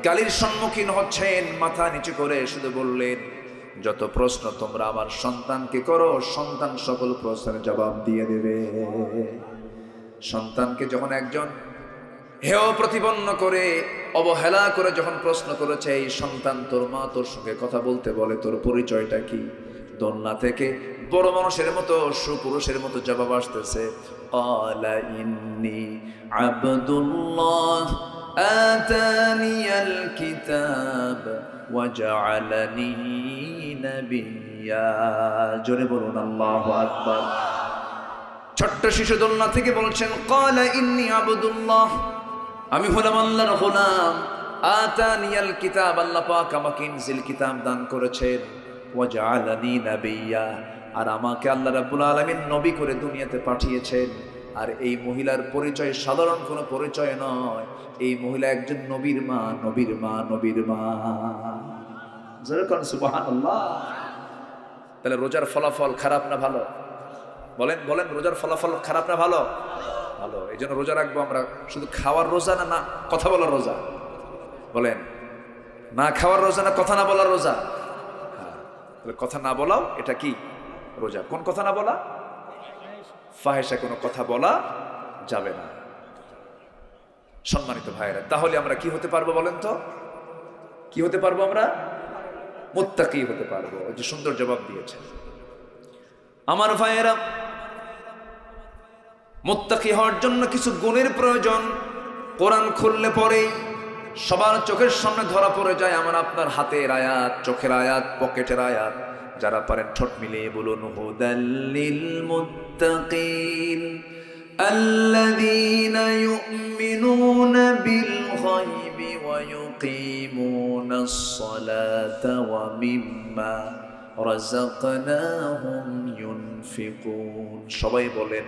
গালির সম্মুখীন হচ্ছেন, মাথা নিচু করে শুধু বললেন, যত প্রশ্ন তোমরা আমার সন্তানকে করো, সন্তান সকল প্রশ্নের জবাব দিয়ে দেবে। সন্তানকে যখন একজন হেয় প্রতিপন্ন করে, অবহেলা করে যখন প্রশ্ন করেছে, এই সন্তান তোর মা তোর সঙ্গে কথা বলতে বলে, তোর পরিচয়টা কি? দোলনা থেকে বড় মানুষের মতো, সুপুরুষের মতো জবাব আসতেছে, ক্বালা ইন্নী আবদুল্লাহ আতানিয়াল কিতাব ওয়া জাআলানি নাবিয়্যা। জোরে বলুন আল্লাহু আকবার। ছোট্ট শিশু দোলনা থেকে বলছেন, ক্বালা ইন্নী আবদুল্লাহ, আমি হলাম আল্লাহর গোলাম। আতানিয়াল কিতাব, আল্লাহ পাক আমাকে ইনজিল কিতাব দান করেছেন। ওয়া জাআলানি নাবিয়্যা, আর আমাকে আল্লাহ রাব্বুল আলামিন নবী করে দুনিয়াতে পাঠিয়েছেন। আর এই মহিলার পরিচয় সাধারণ কোনো পরিচয় নয়, এই মহিলা একজন নবীর মা, নবীর মা, নবীর মা। যেরকম সুবহানাল্লাহ। তাহলে রোজার ফলাফল খারাপ না ভালো? বলেন বলেন, রোজার ফলাফল খারাপ না ভালো? ভালো। এই জন্য রোজা রাখবো আমরা। শুধু খাওয়ার রোজা না, না কথা বলার রোজা? বলেন, না খাওয়ার রোজা না কথা না বলার রোজা? হ্যাঁ, কথা না বলাও এটা কি রোজা? কোন কথা না বলা? ফাহেসা কোনো কথা বলা যাবে না। সম্মানিত ভাইরা, তাহলে আমরা কি হতে পারবো বলেন তো? কি হতে পারবো আমরা? মুত্তাকি হতে পারবো। ওই যে সুন্দর জবাব দিয়েছে আমার ভাইয়েরা। মুত্তাকি হওয়ার জন্য কিছু গুণের প্রয়োজন। কোরআন খুললে পরেই সবার চোখের সামনে ধরা পড়ে যায় আমার আপনার হাতের আয়াত, চোখের আয়াত, পকেটের আয়াত। যারা পারেন ঠোঁট মিলিয়ে বলুন, হুদাল্লিল মুত্তাকিন আল্লাযীনা ইউমিনুনা বিল গায়বি ওয়া ইউকিমুনাস সালাতা ওয়া মিম্মা রাযাকনাহুম ইউনফিকুন। সবাই বলেন,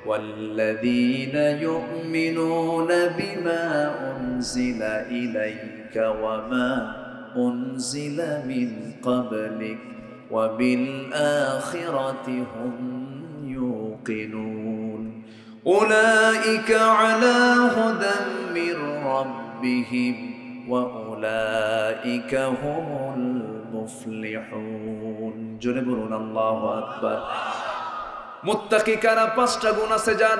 ওয়াল্লাযীনা ইউমিনুনা বিমা উনজিলা ইলাইকা ওয়া মা উনজিলা মিন ক্বাবলিক ওয়া বিল আখিরাতি হুম ইউকিনুন উলাইকা আলা হুদাম মির রাব্বিহিম ওয়া উলাইকা হুমুল মুফলিহুন। জোরে বলুন আল্লাহু আকবার। মুত্তাকি কারা? পাঁচটা গুণ আছে যার।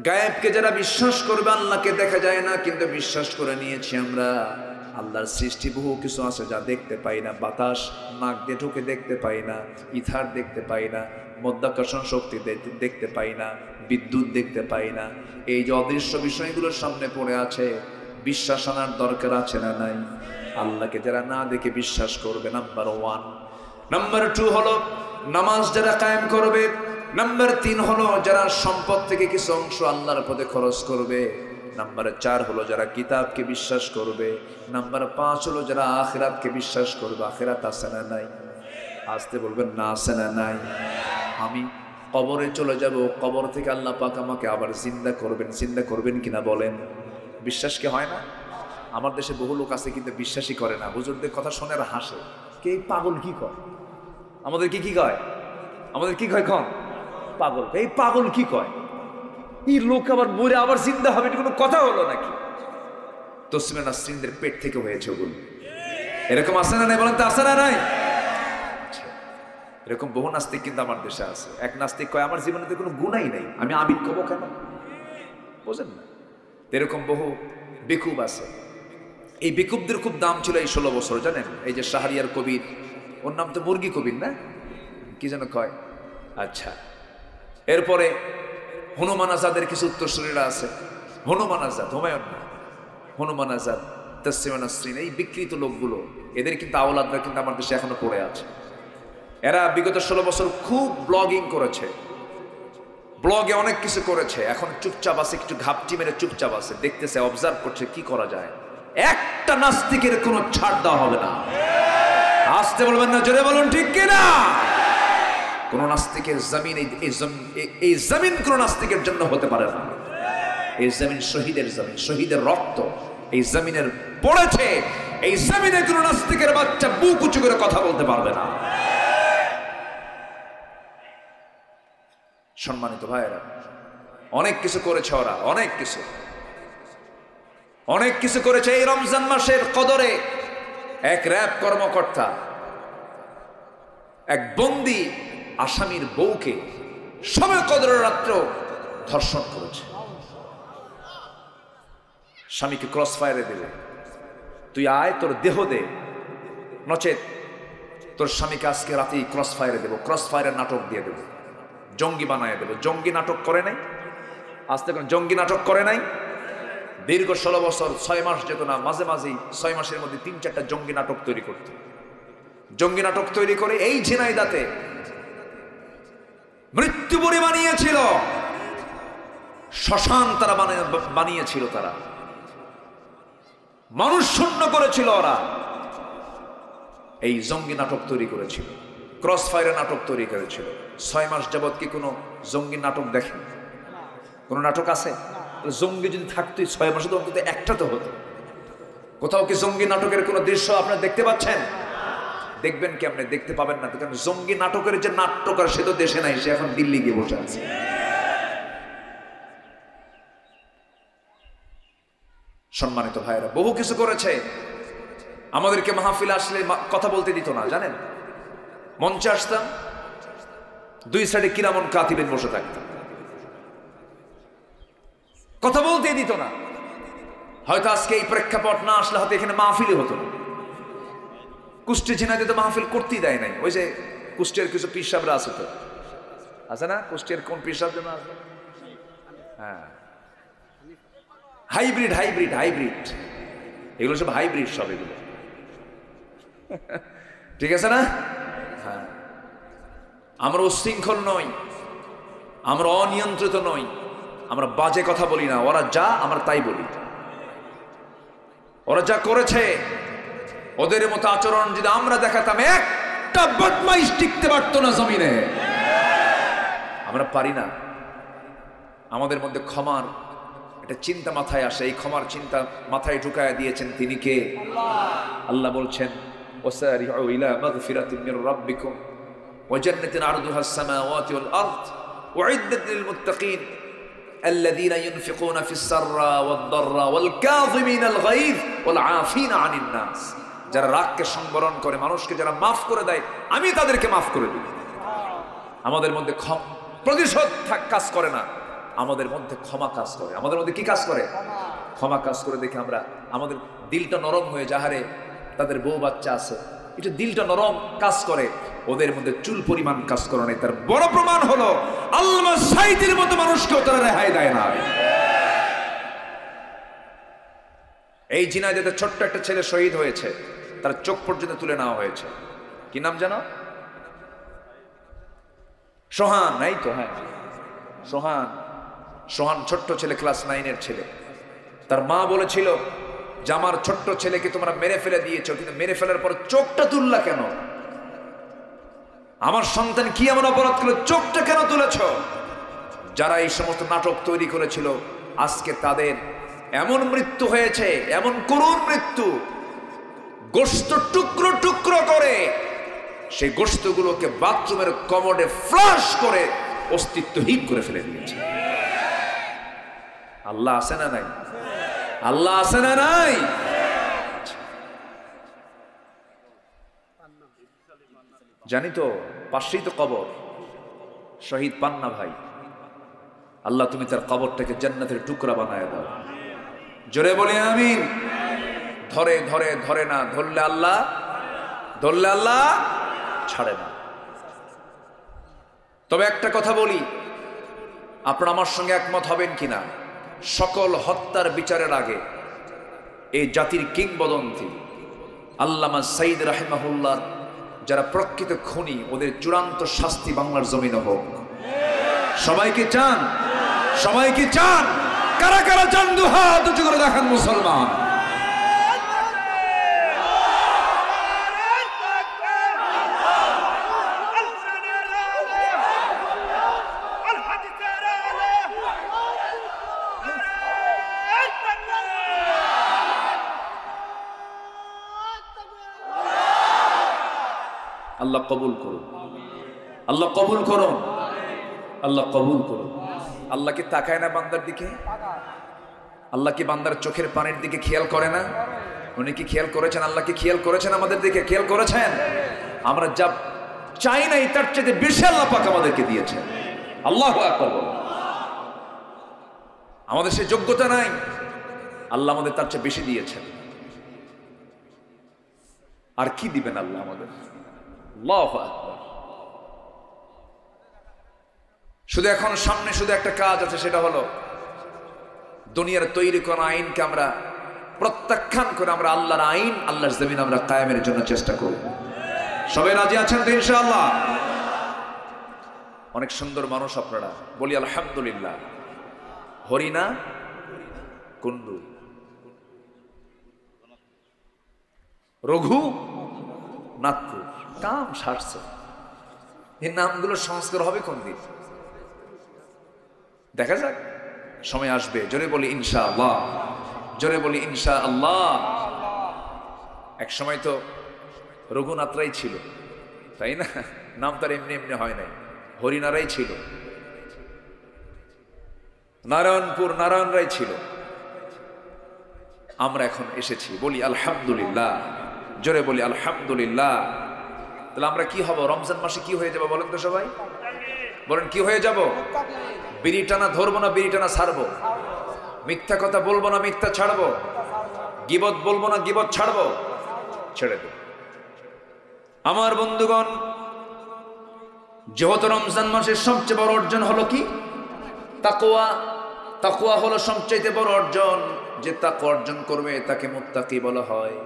গায়েবকে যারা বিশ্বাস করবে, আল্লাহকে দেখা যায় না কিন্তু বিশ্বাস করে নিয়েছি আমরা। আল্লাহর সৃষ্টি বহু কিছু আছে যা দেখতে পাই না। বাতাস নাক দিয়ে ঢুকে দেখতে পাই না, ইথার দেখতে পাই না, মধ্যাকর্ষণ শক্তি দেখতে পাই না, বিদ্যুৎ দেখতে পাই না। এই যে অদৃশ্য বিষয়গুলোর সামনে পড়ে আছে, বিশ্বাস আনার দরকার আছে না নাই? আল্লাহকে যারা না দেখে বিশ্বাস করবে, নাম্বার 1। নাম্বার 2 হলো নামাজ যারা কায়েম করবে। নাম্বার 3 হলো যারা সম্পদ থেকে কিছু অংশ আল্লাহর পথে খরচ করবে। নাম্বার 4 হলো যারা কিতাবকে বিশ্বাস করবে। নাম্বার 5 হলো যারা আখিরাতকে বিশ্বাস করবে। আখিরাত আছে না নাই? আসতে বলবেন না, আছে না নাই? আমি কবরে চলে যাব, কবর থেকে আল্লাহ পাক আমাকে আবার জিন্দা করবেন। জিন্দা করবেন কিনা বলেন? বিশ্বাস কি হয় না? আমার দেশে বহু লোক আছে কিন্তু বিশ্বাসই করে না। হুজুরদের কথা শুনে আর হাসে, কে পাগল কি কয়? আমাদের কি কয়? আমাদের কি কয়? খন পাগল। এই পাগল কি কয়? এই লোক আবার মরে আবার জিন্দা হবে, এটা কোনো কথা হলো নাকি? তসলিমা নাসরিনদের পেট থেকে হয়েছে ওগুলো। এরকম আছে না নাই বলেন তো? আছে না নাই? এরকম বহু নাস্তিক কিন্তু আমার দেশে আছে। এক নাস্তিক কয়, আমার জীবনে তো কোনো গুণাই নাই, আমি আমিন কব কেন? বোঝেন না? এরকম বহু বেকুব আছে। এই বেকুবদের খুব দাম ছিল এই 16 বছর, জানেন? এই যে শাহরিয়ার কবির, ওর নাম তো মুরগি কবির না, কি যেন কয়? আচ্ছা, এরপরে হনুমান আজাদের কিছু উত্তরসূরিরা আছে। হনুমান আজাদ, হুমায়ুন না, হনুমান আজাদ, তসলিমা নাসরিন, এই বিকৃত লোকগুলো, এদের কিন্তু আওলাদরা কিন্তু আমার দেশে এখনো পড়ে আছে। এরা বিগত 16 বছর খুব ব্লগিং করেছে, ব্লগে অনেক কিছু করেছে। এখন চুপচাপ আছে, একটু ঘাপটি মেরে চুপচাপ আছে, দেখতেছে, অবজার্ভ করছে কি করা যায়। একটা নাস্তিকের কোনো ছাড় দেওয়া হবে না। আসতে বলবেন না, জোরে বলুন ঠিক কিনা? কোন নাস্তিকের জমিন, এই জমিন কোন নাস্তিকের জন্য হতে পারে না। এই জমিন শহীদের জমিন, শহীদের রক্ত এই জমিনের পড়েছে। এই জমিনে কোন নাস্তিকের বাচ্চা বুক উঁচু করে কথা বলতে পারবে না। সম্মানিত ভাইয়েরা, অনেক কিছু করেছে ওরা, অনেক কিছু। অনেক কিছু করেছে এই রমজান মাসের কদরে। এক র‍্যাব কর্মকর্তা এক বন্দী আসামির বউকে সবে কদরের রাত্র ধর্ষণ করেছে। স্বামীকে ক্রস ফায়ারে দেবে, তুই আয় তোর দেহ দে, নচেত তোর স্বামীকে আজকে রাতেই ক্রস ফায়ারে দেবো, ক্রস ফায়ারের নাটক দিয়ে দেবো, জঙ্গি বানায় দেবো। জঙ্গি নাটক করে নাই, আজ থেকে জঙ্গি নাটক করে নাই। দীর্ঘ 16 বছর 6 মাস যেত না, মাঝে মাঝেই 6 মাসের মধ্যে 3-4টা জঙ্গি নাটক তৈরি করত। জঙ্গি নাটক তৈরি করে এই ঝিনাইদাতে মৃত্যুপুরী বানিয়েছিল, শ্মশান তারা বানিয়েছিল, তারা মানুষ শূন্য করেছিল। ওরা এই জঙ্গি নাটক তৈরি করেছিল, ক্রস ফায়ারের নাটক তৈরি করেছিল। 6 মাস যাবৎ কি কোনো জঙ্গি নাটক দেখেন? কোন নাটক আছে? জঙ্গি যদি থাকতো 6 মাসে তো অন্তত একটা তো হতো। কোথাও কি জঙ্গি নাটকের কোনো দৃশ্য আপনারা দেখতে পাচ্ছেন? দেখবেন কি? আপনি দেখতে পাবেন না, কারণ জঙ্গি নাটকের যে নাট্যকার সে তো দেশে নাই, সে এখন দিল্লি গিয়ে বসে আছে। সম্মানিত ভাইরা, বহু কিছু করেছে। আমাদেরকে মাহফিল আসলে কথা বলতে দিত না, জানেন? মঞ্চে আসতাম, 2 সাইডে কিরামন কাতিবেন বসে থাকতাম, কথা বলতে দিত না। হয়তো আজকে এই প্রেক্ষাপট না আসলে হয়তো এখানে মাহফিলই হতো না। কুষ্টি ঝিনাইদহে তো মাহফিল করতেই দেয় নাই। ওই যে কুষ্টিয়ার কিছু পীর সাহেবরা আছে, তো আছে না? কুষ্টিয়ার কোন পীর সাহেব যেন আছে? হ্যাঁ, হাইব্রিড হাইব্রিড হাইব্রিড, এগুলো সব হাইব্রিড, সব এগুলো ঠিক আছে না? হ্যাঁ, আমরা উচ্ছৃঙ্খল নই, আমরা অনিয়ন্ত্রিত নই, আমরা বাজে কথা বলি না। ওরা যা, আমরা তাই বলি। ওরা যা করেছে, ওদের মতো আচরণ যদি আমরা দেখাতাম, একটা বদমাইশ টিকতে পারতো না জমিনে। আমরা পারি না। আমাদের মধ্যে ক্ষমার একটা চিন্তা মাথায় আসে, এই ক্ষমার চিন্তা মাথায় ঢুকায় দিয়েছেন তিনি কে? আল্লাহ বলছেন, ওয়াসারিউ ইলা মাগফিরাতিন মির রাব্বিকুম ওয়া জান্নাতিন আরদুহাস সামাওয়াতি ওয়াল আরদ উইদ্দাত লিল মুত্তাকিন আল্লাযীনা ইউনফিকুনা ফিস সাররা ওয়াদ দাররা ওয়াল কাযিমিনাল গায়য ওয়াল আফিনা আনিন নাস। যারা রাগকে সংবরণ করে, মানুষকে যারা মাফ করে দেয়, আমি তাদেরকে মাফ করে দিই। আমাদের মধ্যে প্রতিশোধ কাজ করে না, আমাদের মধ্যে ক্ষমা কাজ করে। আমাদের মধ্যে কি কাজ করে? ক্ষমা কাজ করে। দেখে আমরা, আমাদের দিলটা নরম হয়ে যাহারে তাদের বউ বাচ্চা আছে, এটা দিলটা নরম কাজ করে। ওদের মধ্যে চুল পরিমাণ কাজ করে নাই। তার বড় প্রমাণ হলো আল্লামা সাঈদীর মতো মানুষকেও তারা রেহাই দেয় না। এই ঝিনাইদহে ছোট্ট একটা ছেলে শহীদ হয়েছে, তার চোখ পর্যন্ত তুলে নেওয়া হয়েছে। কি নাম জানো? সোহান, নাই তো? হ্যাঁ, সোহান। সোহান ছোট্ট ছেলে, ক্লাস 9-এর ছেলে। তার মা বলেছিল যে আমার ছোট্ট ছেলেকে তোমরা মেরে ফেলে দিয়েছো, কিন্তু মেরে ফেলার পর চোখটা তুললা কেন? আমার সন্তান কি এমন অপরাধ করলো, চোখটা কেন তুলেছ? যারা এই সমস্ত নাটক তৈরি করেছিল, আজকে তাদের এমন মৃত্যু হয়েছে, এমন করুণ মৃত্যু, গোশত টুকরো টুকরো করে সেই গোশতগুলোকে বাথরুমের কমোডে ফ্লাশ করে অস্তিত্বহীন করে ফেলে দিয়েছে। আল্লাহ আছে না নাই? আল্লাহ আছে না নাই? জানি তো, পাশেই তো কবর। শহীদ পান্না ভাই, আল্লাহ তুমি তার কবরটাকে জান্নাতের টুকরা বানায় দাও। জোরে বলি আমিন। ধরে ধরে ধরে না, ধরলে আল্লাহ, ধরলে আল্লাহ ছাড়ে না। তবে একটা কথা বলি, আপনারা আমার সঙ্গে একমত হবেন কিনা, সকল হত্যার বিচারের আগে এই জাতির কিংবদন্তি আল্লামা সাঈদ রাহিমাহুল্লাহ যারা প্রকৃত খুনি, ওদের চূড়ান্ত শাস্তি বাংলার জমিনে হোক। সবাই কি চান? সবাই কি চান? কারা কারা চান? দুহাত উঁচু করে দেখান মুসলমান। আল্লাহ কবুল করুন, আল্লাহ কবুল করুন, আল্লাহ কবুল করুন। আল্লাহ কি তাকায় না বান্দার দিকে? আল্লাহ কি বান্দার চোখের পানির দিকে খেয়াল করে না? উনি কি খেয়াল করেছেন? আল্লাহ কি খেয়াল করেছেন আমাদের দিকে? খেয়াল করেছেন। আমরা যা চাই নাই তার চেয়ে বেশি আল্লাহ পাক আমাদেরকে দিয়েছেন। আল্লাহু আকবার বলো। আমাদের সে যোগ্যতা নাই, আল্লাহ আমাদের তার চেয়ে বেশি দিয়েছেন। আর কি দিবেন আল্লাহ আমাদের? আল্লাহু আকবার। শুধু এখন সামনে শুধু একটা কাজ আছে, সেটা হলো দুনিয়ার তৈরি করা আইনকে আমরা প্রত্যাখ্যান করে আমরা আল্লাহর আইন, আল্লাহর জমিন আমরা কায়েমের জন্য চেষ্টা করব। সবাই রাজি আছেন তো ইনশাআল্লাহ? অনেক সুন্দর মানুষ আপনারা, বলি আলহামদুলিল্লাহ। হরিণা, কুন্ডু, রঘু, নাগপুর, কাম সারছে। এই নামগুলো সংস্কার হবে কোন দিন? দেখা যাক, সময় আসবে। জোরে বলি ইনশাআল্লাহ, জোরে বলি ইনশাআল্লাহ। এক সময় তো রঘুনাথরাই ছিল, তাই না? নাম তার এমনি এমনি হয় নাই, হরিনারাই ছিল, নারায়ণপুর নারায়ণরাই ছিল। আমরা এখন এসেছি, বলি আলহামদুলিল্লাহ, জোরে বলি আলহামদুলিল্লাহ। তাহলে আমরা কি হব? রমজান মাসে কি হয়ে যাব বলেন তো সবাই? বলেন কি হয়ে যাব? বিড়ি টানা ধরবো না বিড়ি টানা ছাড়বো? মিথ্যা কথা বলবো না মিথ্যা ছাড়বো? গীবত বলবো না গীবত ছাড়বো? ছেড়ে দেব। আমার বন্ধুগণ, যেহেতু রমজান মাসের সবচেয়ে বড় অর্জন হলো কি? তাকওয়া। তাকওয়া হলো সবচেয়ে বড় অর্জন। যে তাকওয়া অর্জন করবে তাকে মুত্তাকি বলা হয়।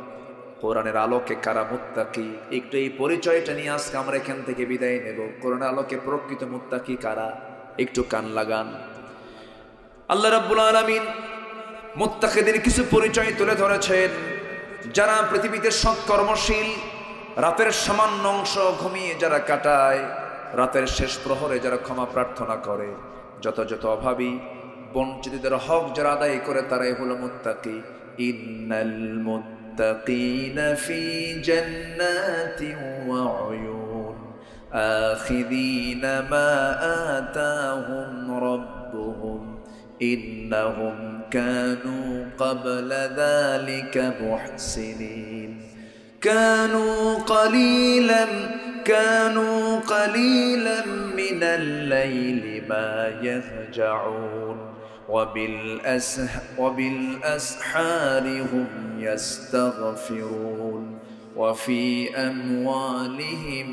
কোরআনের আলোকে কারা মুত্তাকি, একটু এই পরিচয়টা নিয়ে আজকে আমরা এখান থেকে বিদায় নেব। কোরআনের আলোকে প্রকৃত মুত্তাকি কারা, একটু কান লাগান। আল্লাহ রাব্বুল আলামিন মুত্তাকিদের কিছু পরিচয় তুলে ধরেছেন। যারা পৃথিবীতে সৎকর্মশীল, রাতের সামান্য অংশ ঘুমিয়ে যারা কাটায়, রাতের শেষ প্রহরে যারা ক্ষমা প্রার্থনা করে, যত অভাবী বঞ্চিতদের হক যারা আদায় করে, তারাই হলো মুত্তাকি। ইন্নাল মুত্তাকিনা ফি জান্নাতিন ওয়া উয়ুন আখিযিনা মা আতাহুম রাব্বুহুম ইন্নাহুম কানু ক্বাবলা যালিকা মুহসিনিন كانوا قليلا من الليل ما يهجعون وبالأسحار هم يستغفرون وفي أموالهم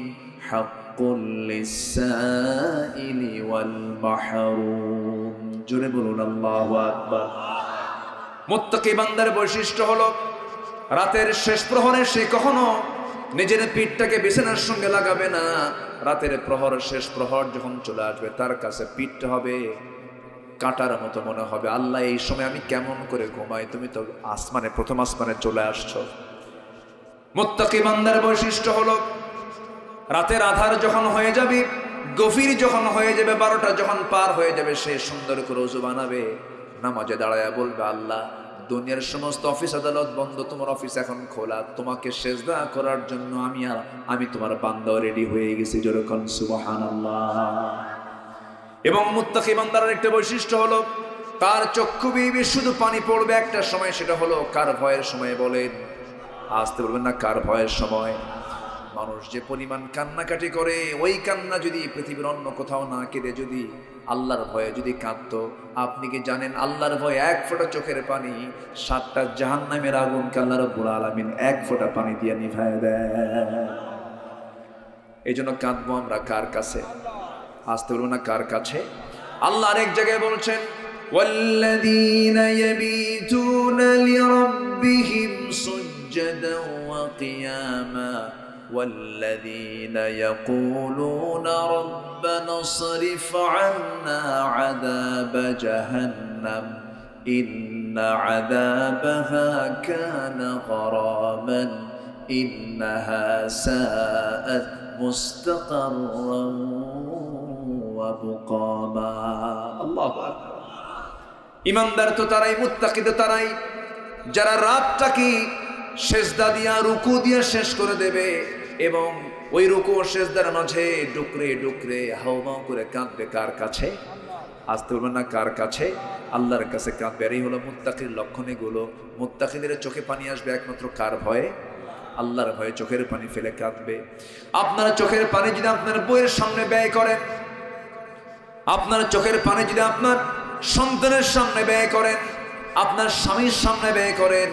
حق للسائل والمحروم جربون الله أكبر মুত্তাকি বান্দার বৈশিষ্ট্য হলো রাতের শেষ প্রহরে সে কখনো নিজের পিঠটাকে বিছানার সঙ্গে লাগাবে না। রাতের প্রহর, শেষ প্রহর যখন চলে আসবে, তার কাছে পিঠটা হবে কাঁটার মতো মনে হবে। আল্লাহ, এই সময় আমি কেমন করে ঘুমাই? তুমি তো আসমানে, প্রথম আসমানে চলে আসছো। মুত্তাকি বান্দার বৈশিষ্ট্য হলো রাতের আধার যখন হয়ে যাবে, গভীর যখন হয়ে যাবে, 12টা যখন পার হয়ে যাবে, সে সুন্দর করে ওযু বানাবে, নামাজে দাঁড়ায় বলবে, আল্লাহ, দুনিয়ার সমস্ত অফিস আদালত বন্ধ, তোমার অফিস এখন খোলা, তোমাকে সেজদা করার জন্য আমি তোমার বান্দা রেডি হয়ে গেছি। যেরকম সুবহানাল্লাহ। এবং মুত্তাকি বান্দার একটা বৈশিষ্ট্য হলো তার চক্ষু বেয়ে শুধু পানি পড়বে একটা সময়, সেটা হলো কার ভয়ের সময়? বলেন, আসতে বলবেন না, কার ভয়ের সময়? মানুষ যে পরিমাণ কান্নাকাটি করে, ওই কান্না যদি পৃথিবীর অন্য কোথাও না কেঁদে যদি আল্লাহর ভয়ে যদি কাঁদতো, আপনি কি জানেন আল্লাহর ভয়ে এক ফোঁটা চোখের পানি 7টা জাহান্নামের আগুনকে আল্লাহ রাব্বুল আলামিন এক ফোঁটা পানি দিয়ে নিভায় দেয়। এই জন্য কাঁদবো আমরা কার কাছে? আসতে বলবো না, কার কাছে? আল্লাহ আরেক জায়গায় বলছেন, ওয়াল্লাযীনা ইয়াবীতুনা লিরাব্বিহিম সুজদান ওয়া কিয়ামা والذين يقولون ربنا اصرف عنا عذاب جهنم إن عذابها كان غراما إنها ساءت مستقرا ومقاما الله أكبر ইমানদার তো তারাই, মুত্তাকি তো তারাই যারা রাতটাকে সেজদা দিয়া, রুকু দিয়া শেষ করে দেবে এবং ওই রুকু ও সেজদার মাঝে ডুকরে ডুকরে হাওমাও করে কাঁদবে। কার কাছে? আসতে বলবেন না কার কাছে? আল্লাহর কাছে কাঁদবে। আর এই হলো মুত্তাকির লক্ষণ। এগুলো মুত্তাকিদের চোখে পানি আসবে একমাত্র কার ভয়ে? আল্লাহর ভয়ে চোখের পানি ফেলে কাঁদবে। আপনারা চোখের পানি যদি আপনার বইয়ের সামনে ব্যয় করেন, আপনার চোখের পানি যদি আপনার সন্তানের সামনে ব্যয় করেন, আপনার স্বামীর সামনে ব্যয় করেন,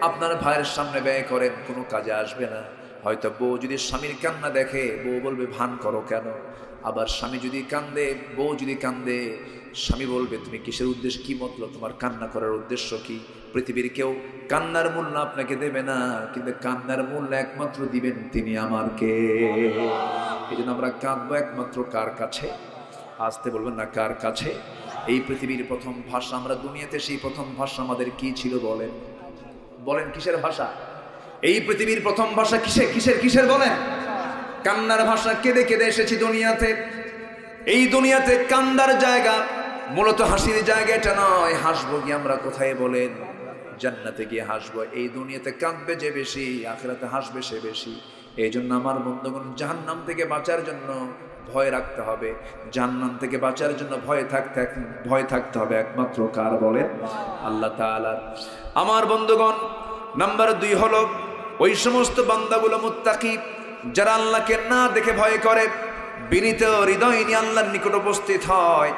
আপনার ভাইয়ের সামনে ব্যয় করেন, কোনো কাজে আসবে না। হয়তো বউ যদি স্বামীর কান্না দেখে, বউ বলবে ভান করো কেন? আবার স্বামী যদি কান্দে, বউ যদি কান্দে, স্বামী বলবে তুমি কিসের উদ্দেশ্য, কি মতলব, তোমার কান্না করার উদ্দেশ্য কি? পৃথিবীর কেউ কান্নার মূল্য আপনাকে দেবে না, কিন্তু কান্নার মূল্য একমাত্র দিবেন তিনি আমার কে। এই জন্য আমরা কাঁদবো একমাত্র কার কাছে? আসতে বলবেন না কার কাছে? এই পৃথিবীর প্রথম ভাষা, আমরা দুনিয়াতে সেই প্রথম ভাষা আমাদের কি ছিল বলেন? বলেন কিসের ভাষা? এই পৃথিবীর প্রথম ভাষা কিসের বলেন? কান্নার ভাষা। কেঁদে কেঁদে এসেছি দুনিয়াতে। এই দুনিয়াতে কান্দার জায়গা, মূলত হাসির জায়গা এটা নয়। হাসবো কি আমরা কোথায় বলেন? জান্নাতে গিয়ে হাসবো। এই দুনিয়াতে কাঁদবে যে বেশি, আখিরাতে হাসবে সে বেশি। এই জন্য আমার বন্ধুগণ, জাহান্নাম থেকে বাঁচার জন্য ভয় রাখতে হবে। জাহান্নাম থেকে বাঁচার জন্য ভয় থাকতে হবে একমাত্র কার বলেন? আল্লাহ তাআলা। আমার বন্ধুগণ, নাম্বার 2 হলো ওই সমস্ত বান্দাগুলো মুত্তাকি যারা আল্লাহকে না দেখে ভয় করে, বিনীত হৃদয় নিয়ে আল্লাহর নিকট উপস্থিত হয়,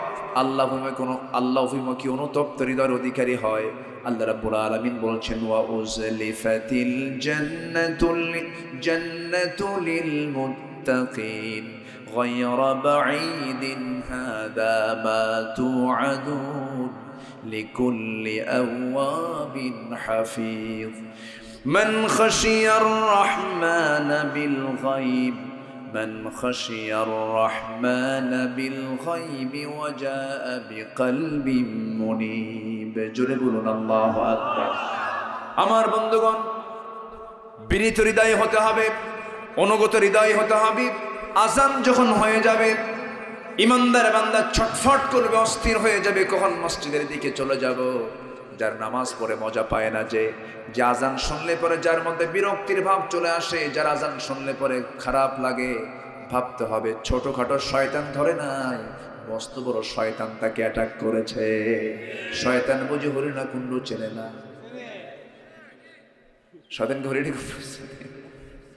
আল্লাহ অভিমুখী অনুতপ্ত হৃদয়ের অধিকারী হয়। আল্লাহ রাব্বুল আলামিন বলছেন, ওয়া উজলিফাতিল জান্নাতু লিল মুত্তাকিন গায়রা বাঈদিন হাদা মা তুআদুন লিকুল্লি আওয়াবিন হাফিজ মান খাশিয়ার রাহমানা বিল গায়ব من خشي الرحمن بالغيب وجاء بقلب منيب। জোরে বলুন আল্লাহু আকবার। আমার বন্ধুগণ, বিনীত হৃদয় হতে হবে, অনুগত হৃদয় হতে হবে। আজান যখন হয়ে যাবে, ইমানদার বান্দা ছটফট করবে, অস্থির হয়ে যাবে, কখন মসজিদের দিকে চলে যাব। যার নামাজ পড়ে মজা পায় না, যে আজান শুনলে পরে যার মধ্যে বিরক্তির ভাব চলে আসে, যার আজান শুনলে পরে খারাপ লাগে, ভাবতে হবে ছোটখাটো শয়তান ধরে নাই, মস্ত বড় শয়তান তাকে অ্যাটাক করেছে। শয়তান বুঝি হরিণাকুণ্ড চেনে না? শয়তানকে হরিণাকুণ্ড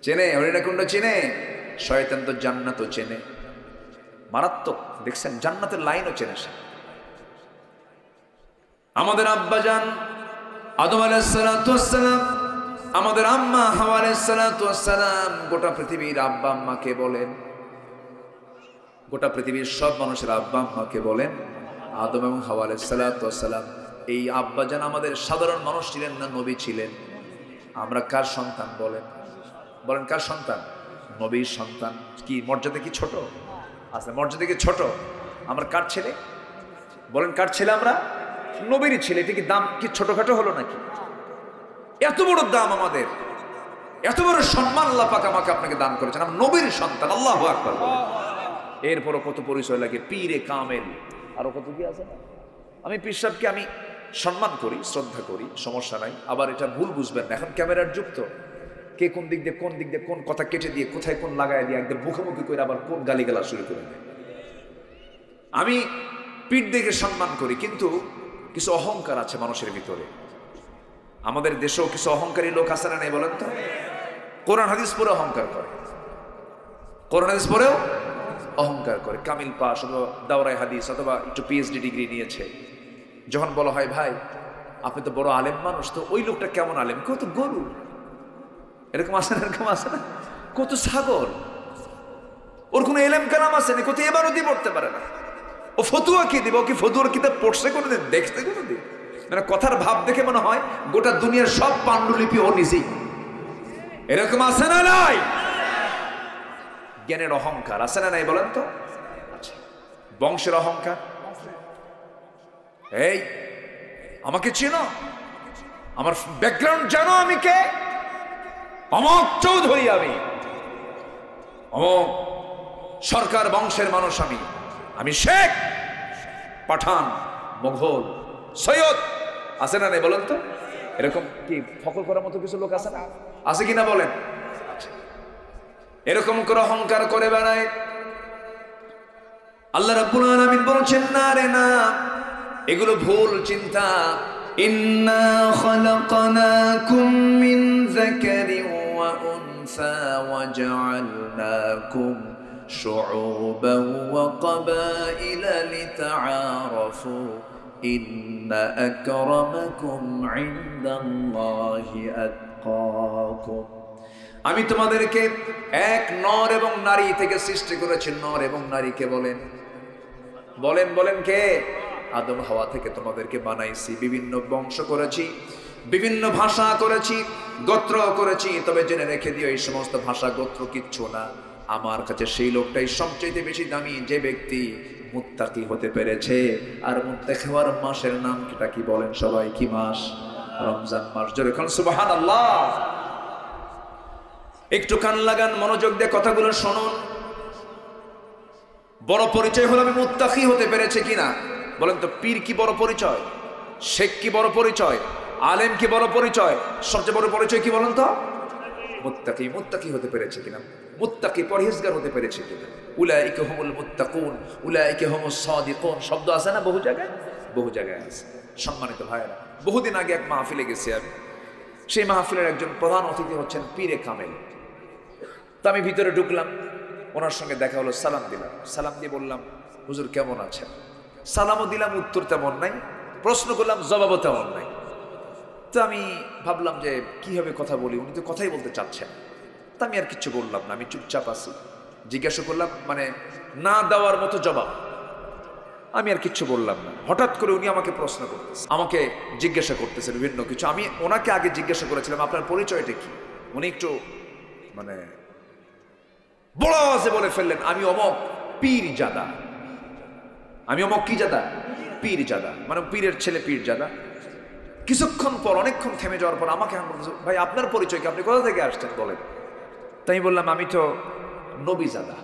চেনে? হরিণাকুণ্ড চেনে? শয়তান তো জান্নাতও চেনে। মারাত্মক, দেখছেন, জান্নাতের লাইনও চেনে সে। আমাদের আব্বাজান আদম আলাইহিস সালাতু ওয়াস সালাম, আমাদের আম্মা হাওয়া আলাইহিস সালাতু ওয়াস সালাম, গোটা পৃথিবীর আব্বা আম্মাকে বলেন, গোটা পৃথিবীর সব মানুষের আব্বা আম্মাকে বলেন আদম এবং হাওয়া আলাইহিস সালাতু ওয়াস সালাম। এই আব্বাজান আমাদের সাধারণ মানুষ ছিলেন না, নবী ছিলেন। আমরা কার সন্তান বলেন? বলেন কার সন্তান? নবীর সন্তান। কি মর্যাদা কি ছোট? আচ্ছা, মর্যাদা কি ছোট? আমরা কার ছেলে? বলেন কার ছেলে? আমরা নবীর ছেলে। এটা কি দাম কি ছোটখাটো হলো নাকি? এত বড় দাম আমাদের, এত বড় সম্মান আল্লাহ পাক আমাকে আপনাকে দান করেছেন। আমরা নবীর সন্তান। আল্লাহু আকবার। এরপরও কত পরিচয় লাগে, পীরে কামেল, আরো কত কি আছে না? আমি পীর সাহেবকে আমি সম্মান করি, শ্রদ্ধা করি, সমস্যা নাই। আবার এটা ভুল বুঝবেন না, এখন ক্যামেরার যুক্ত, কে কোন দিক দিয়ে কোন কথা কেটে দিয়ে কোথায় কোন লাগায় দিয়ে একদম মুখোমুখি করে আবার কোন গালিগালা শুরু করে দেয়। আমি পীর দেখে সম্মান করি, কিন্তু কিছু অহংকার আছে মানুষের ভিতরে। আমাদের দেশেও কিছু অহংকারী লোক আছে না, নেই বলেন তো? কোরআন হাদিস পড়ে অহংকার করে, কোরআন হাদিস পড়েও অহংকার করে। কামিল পাস অথবা দাওরাই হাদিস অথবা একটু পিএইচডি ডিগ্রি নিয়েছে, যখন বলা হয় ভাই আপনি তো বড় আলেম মানুষ, তো ওই লোকটা কেমন আলেম? কত গরু, এরকম আছে না? এরকম আছে না? কত ছাগল, ওর কোনো এলেম কালাম আছে না, কত এবারও দিয়ে পড়তে পারে না, ও ফতুয়া কি দিবে? ও কি ফতুয়ার কিতাব পড়ছে কোনোদিন, দেখছে কোনোদিন? মানে কথার ভাব দেখে মনে হয় গোটা দুনিয়ার সব পাণ্ডুলিপি ও নিজেই। এরকম আছে না নাই? জ্ঞানের অহংকার আছে না নাই বলেন তো? আচ্ছা, বংশের অহংকার। এই আমাকে চেনো, আমার ব্যাকগ্রাউন্ড জানো, আমি কে? অমক চৌধুরী, আমি অমক সরকার বংশের মানুষ, আমি শেখ, পাঠান, মোগল, সৈয়দ। আছে না নাই বলেন তো? এরকম কি ফখর করার মতো কিছু লোক আছে না? আছে কিনা বলেন? এরকম করে অহংকার করে বেড়ায়। আল্লাহ রাব্বুল আলামিন বলছেন না রে না, এগুলো ভুল চিন্তা। ইন্না খালাকনাকুম মিন যাকারিন ওয়া উনসা ওয়া জাআলনাকুম শুউবান ওয়া ক্বাবাইলা লিতাআরাফু ইন্না আকরামাকুম ইনদাল্লাহি আতকাকুম। আমি তোমাদেরকে এক নর এবং নারী থেকে সৃষ্টি করেছি। নর এবং নারীকে বলেন বলেন বলেন কে? আদম হাওয়া থেকে তোমাদেরকে বানাইছি, বিভিন্ন বংশ করেছি, বিভিন্ন ভাষা করেছি, গোত্র করেছি। তবে জেনে রেখে দিও, এই সমস্ত ভাষা গোত্র কিচ্ছু না, আমার কাছে সেই লোকটাই সবচেয়ে বেশি দামি যে ব্যক্তি মুত্তাকি হতে পেরেছে। আর মুত্তাকি হওয়ার মাসের নাম কি বলেন সবাই? কি মাস? রমজান মাস। জোরে বলুন সুবহানাল্লাহ। একটু কান লাগান, মনোযোগ দিয়ে কথাগুলো শুনুন। বড় পরিচয় হলো আমি মুত্তাকি হতে পেরেছে কিনা। বলেন তো, পীর কি বড় পরিচয়? শেখ কি বড় পরিচয়? আলেম কি বড় পরিচয়? সবচেয়ে বড় পরিচয় কি বলেন তো? মুত্তাকি। মুত্তাকি হতে পেরেছে কিনা, মুত্তাকি পরহেজগার হতে পেরেছে কিনা। উলাইকা হুমুল মুত্তাকুন, উলাইকা হুমুস সাদিকুন শব্দ আছে না বহু জায়গায়? বহু জায়গায় আছে। সম্মানিত ভাইরা, বহুদিন আগে এক মাহফিলে গেছি আমি। সেই মাহফিলের একজন প্রধান অতিথি হচ্ছেন পীরে কামেল। তো আমি ভিতরে ঢুকলাম, ওনার সঙ্গে দেখা হলো, সালাম দিলাম। সালাম দিয়ে বললাম, হুজুর কেমন আছেন? সালামও দিলাম, উত্তর তেমন নাই। প্রশ্ন করলাম, জবাবও তেমন নাই। তো আমি ভাবলাম যে কিভাবে কথা বলি, উনি তো কথাই বলতে চাচ্ছেন। তা আমি আর কিচ্ছু বললাম না, আমি চুপচাপ আছি। জিজ্ঞাসা করলাম, মানে না দেওয়ার মতো জবাব। আমি আর কিচ্ছু বললাম না। হঠাৎ করে উনি আমাকে প্রশ্ন করতেছেন, আমাকে জিজ্ঞাসা করতেছেন বিভিন্ন কিছু। আমি ওনাকে আগে জিজ্ঞাসা করেছিলাম, আপনার পরিচয়টা কি? উনি একটু মানে বড় আওয়াজে বলে ফেললেন, আমি অমক পীর জাদা। আমি অমক কি জাদা? পীর জাদা, মানে পীরের ছেলে পীর জাদা। কিছুক্ষণ পর, অনেকক্ষণ থেমে যাওয়ার পর আমাকে ভাই আপনার পরিচয় কি, আপনি কোথা থেকে আসছেন বলেন। তাই বললাম, আমি তো নবী জাদা।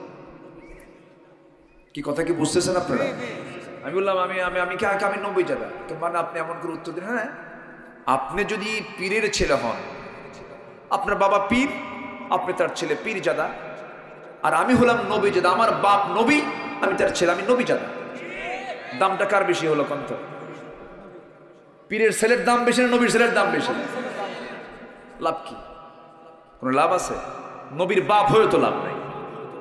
কি কথা কি বুঝতেছেন আপনারা? আমি বললাম, আমি নবী জাদা। মানে আপনি এমন করে উত্তর দিন, হ্যাঁ আপনি যদি পীরের ছেলে হন, আপনার বাবা পীর, আপনি তার ছেলে পীর জাদা, আর আমি হলাম নবী জাদা, আমার বাপ নবী, আমি তার ছেলে, আমি নবী জাদা। দামটা কার বেশি হলো কন্ত? পীরের ছেলের দাম বেশি না নবীর ছেলের দাম বেশি? লাভ কি? কোনো লাভ আছে? নবীর বাপ হয়ে তো লাভ নাই।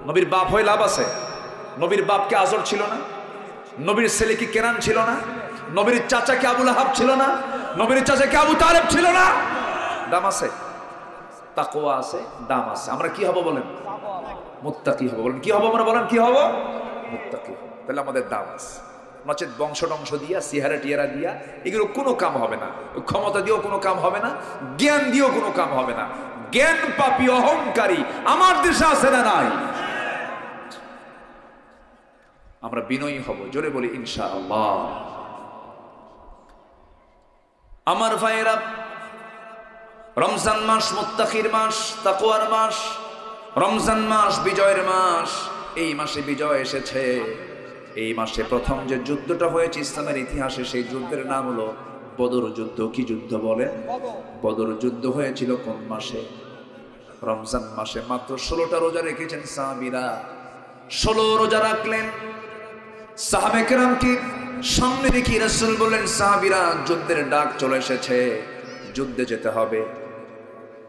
নবীর বাপ হয়ে লাভ আছে? নবীর বাপকে আজর ছিল না? নবীর ছেলে কি কেনান ছিল না? নবীর চাচা কি আবু লাহাব ছিল না? নবীর চাচা কি আবু তালেব ছিল না? দাম আছে, তাকওয়া আছে, দাম আছে। আমরা কি হব বলেন? মুত্তাকি হব। বলেন কি হব আমরা? বলেন কি হব? মুত্তাকি হব। তাহলে আমাদের দাম আছে। নচেত বংশ টংশ দিয়া, সিহারা টিয়ারা দিয়া এগুলো কোনো কাম হবে না। ক্ষমতা দিয়েও কোনো কাম হবে না, জ্ঞান দিয়েও কোনো কাম হবে না। জ্ঞান পাপী অহংকারী আমার দেশে আছে না নাই? আমরা বিনয়ী হব, জোরে বলি ইনশাআল্লাহ। আমার ভাইয়েরা, রমজান মাস মুত্তাকির মাস, তাকওয়ার মাস। রমজান মাস বিজয়ের মাস। এই মাসে বিজয় এসেছে। এই মাসে প্রথম যে যুদ্ধটা হয়েছে ইসলামের ইতিহাসে, সেই যুদ্ধের নাম হলো বদর যুদ্ধ। কি যুদ্ধ বলে? বদর যুদ্ধ হয়েছিল কোন মাসে? রমজান মাসে। মাত্র 16টা রোজা রেখেছেন সাহাবীরা। 16 রোজা রাখলেন। সাহাবে কেরামকে সামনে রেখে রাসূল বললেন, সাহাবীরা যুদ্ধের ডাক চলে এসেছে, যুদ্ধে যেতে হবে।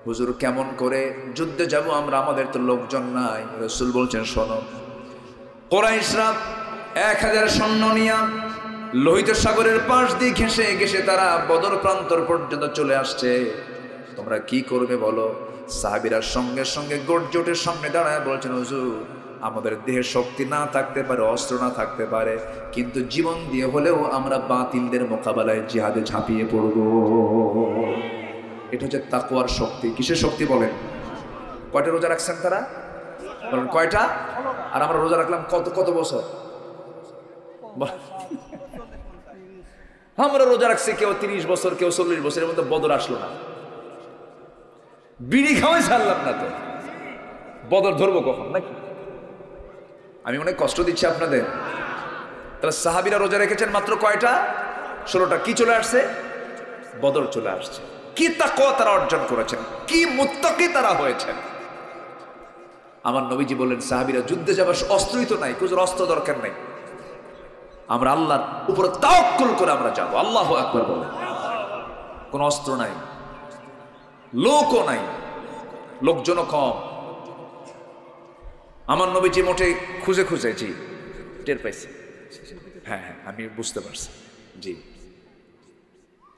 হুজুর কেমন করে যুদ্ধে যাব আমরা? আমাদের তো লোকজন নাই। রাসূল বলছেন, শোনো, কুরাইশরা 1000 সৈন্য নিয়ে লোহিত সাগরের পাশ দিয়ে ঘেঁষে ঘেঁষে তারা বদর প্রান্তর পর্যন্ত চলে আসছে। তোমরা কি করবে বলো? সাহাবীরা সঙ্গে সঙ্গে গর্জে সামনে দাঁড়ায় বলছেন, হুজুর আমাদের দেহে শক্তি না থাকতে পারে, অস্ত্র না থাকতে পারে, কিন্তু জীবন দিয়ে হলেও আমরা বাতিলদের মোকাবেলায় জিহাদে ঝাঁপিয়ে পড়ব। এটা হচ্ছে তাকওয়ার শক্তি। কিসের শক্তি বলেন? কয়টা রোজা রাখছেন তারা? বলেন কয়টা? আর আমরা রোজা রাখলাম কত কত বছর? আমরা রোজা রাখছি কেউ 30 বছর, কেউ 40 বছরের মধ্যে বদর আসলো না। বিড়ি খাওয়াই ছাড়লাম না, তো বদর ধরবো কখন নাকি? আমি অনেক কষ্ট দিচ্ছি আপনাদের। তাহলে সাহাবীরা রোজা রেখেছেন মাত্র কয়টা? 16টা। কি চলে আসছে? বদর চলে আসছে। কি তাকওয়া তারা অর্জন করেছেন, কি মুত্তাকি তারা হয়েছেন। আমার নবীজি বললেন, সাহাবীরা যুদ্ধে যাবার অস্ত্রই তো নাই। হুজুর অস্ত্র দরকার নাই, আমরা আল্লাহর উপরে তাওয়াক্কুল করে আমরা যাব। আল্লাহু আকবার বলে। কোনো অস্ত্র নাই, লোকও নাই, লোকজনও কম। আমার নবীজি মোটে খুঁজে খুঁজে, জি টের পাইছি, হ্যাঁ হ্যাঁ আমি বুঝতে পারছি, জি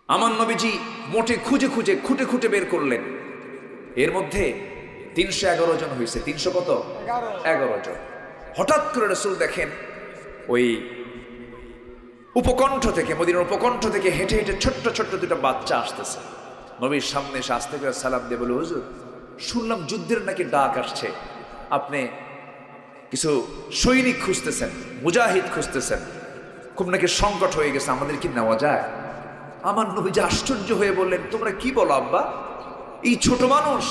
আমার নবীজি মোটে খুঁজে খুঁজে খুঁটে খুঁটে বের করলেন। এর মধ্যে 311 জন হয়েছে। 300 কত? 11 জন। হঠাৎ করে রাসূল দেখেন ওই উপকণ্ঠ থেকে, মদিনার উপকণ্ঠ থেকে হেঁটে হেঁটে ছোট্ট ছোট্ট দুটো বাচ্চা আসতেছে। নবীর সামনে এসে আস্তে করে সালাম দিয়ে বলে, হুজুর শুনলাম যুদ্ধের নাকি ডাক আসছে, আপনি কিছু সৈনিক খুঁজতেছেন, মুজাহিদ খুঁজতেছেন, খুব নাকি সংকট হয়ে গেছে, আমাদের কি নেওয়া যায়? আমার নবীজি আশ্চর্য হয়ে বললেন, তোমরা কি বলো আব্বা? এই ছোট মানুষ,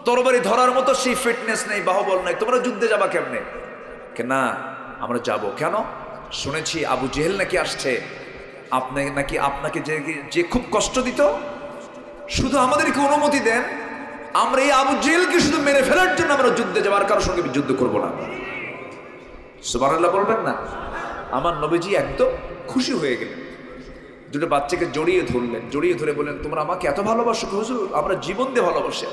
তরবারি ধরার মতো সেই ফিটনেস নেই, বাহুবল নাই, তোমরা যুদ্ধে যাবা কেমনে? না আমরা যাব। কেন? শুনেছি আবু জেহেল নাকি আসছে, আপনাকে যে খুব কষ্ট দিত, শুধু আমাদেরকে অনুমতি দেন, আমরা এই আবু জেহেলকে শুধু মেরে ফেলার জন্য আমরা যুদ্ধে যাবার কারোর সঙ্গে যুদ্ধ করবো না। সুবহানাল্লাহ বলবেন না? আমার নবীজি একদম খুশি হয়ে গেলেন, দুটো বাচ্চাকে জড়িয়ে ধরলেন, জড়িয়ে ধরে বললেন, তোমরা আমাকে এত ভালোবাসো হুজুর? আমরা জীবন দিয়ে ভালোবাসি।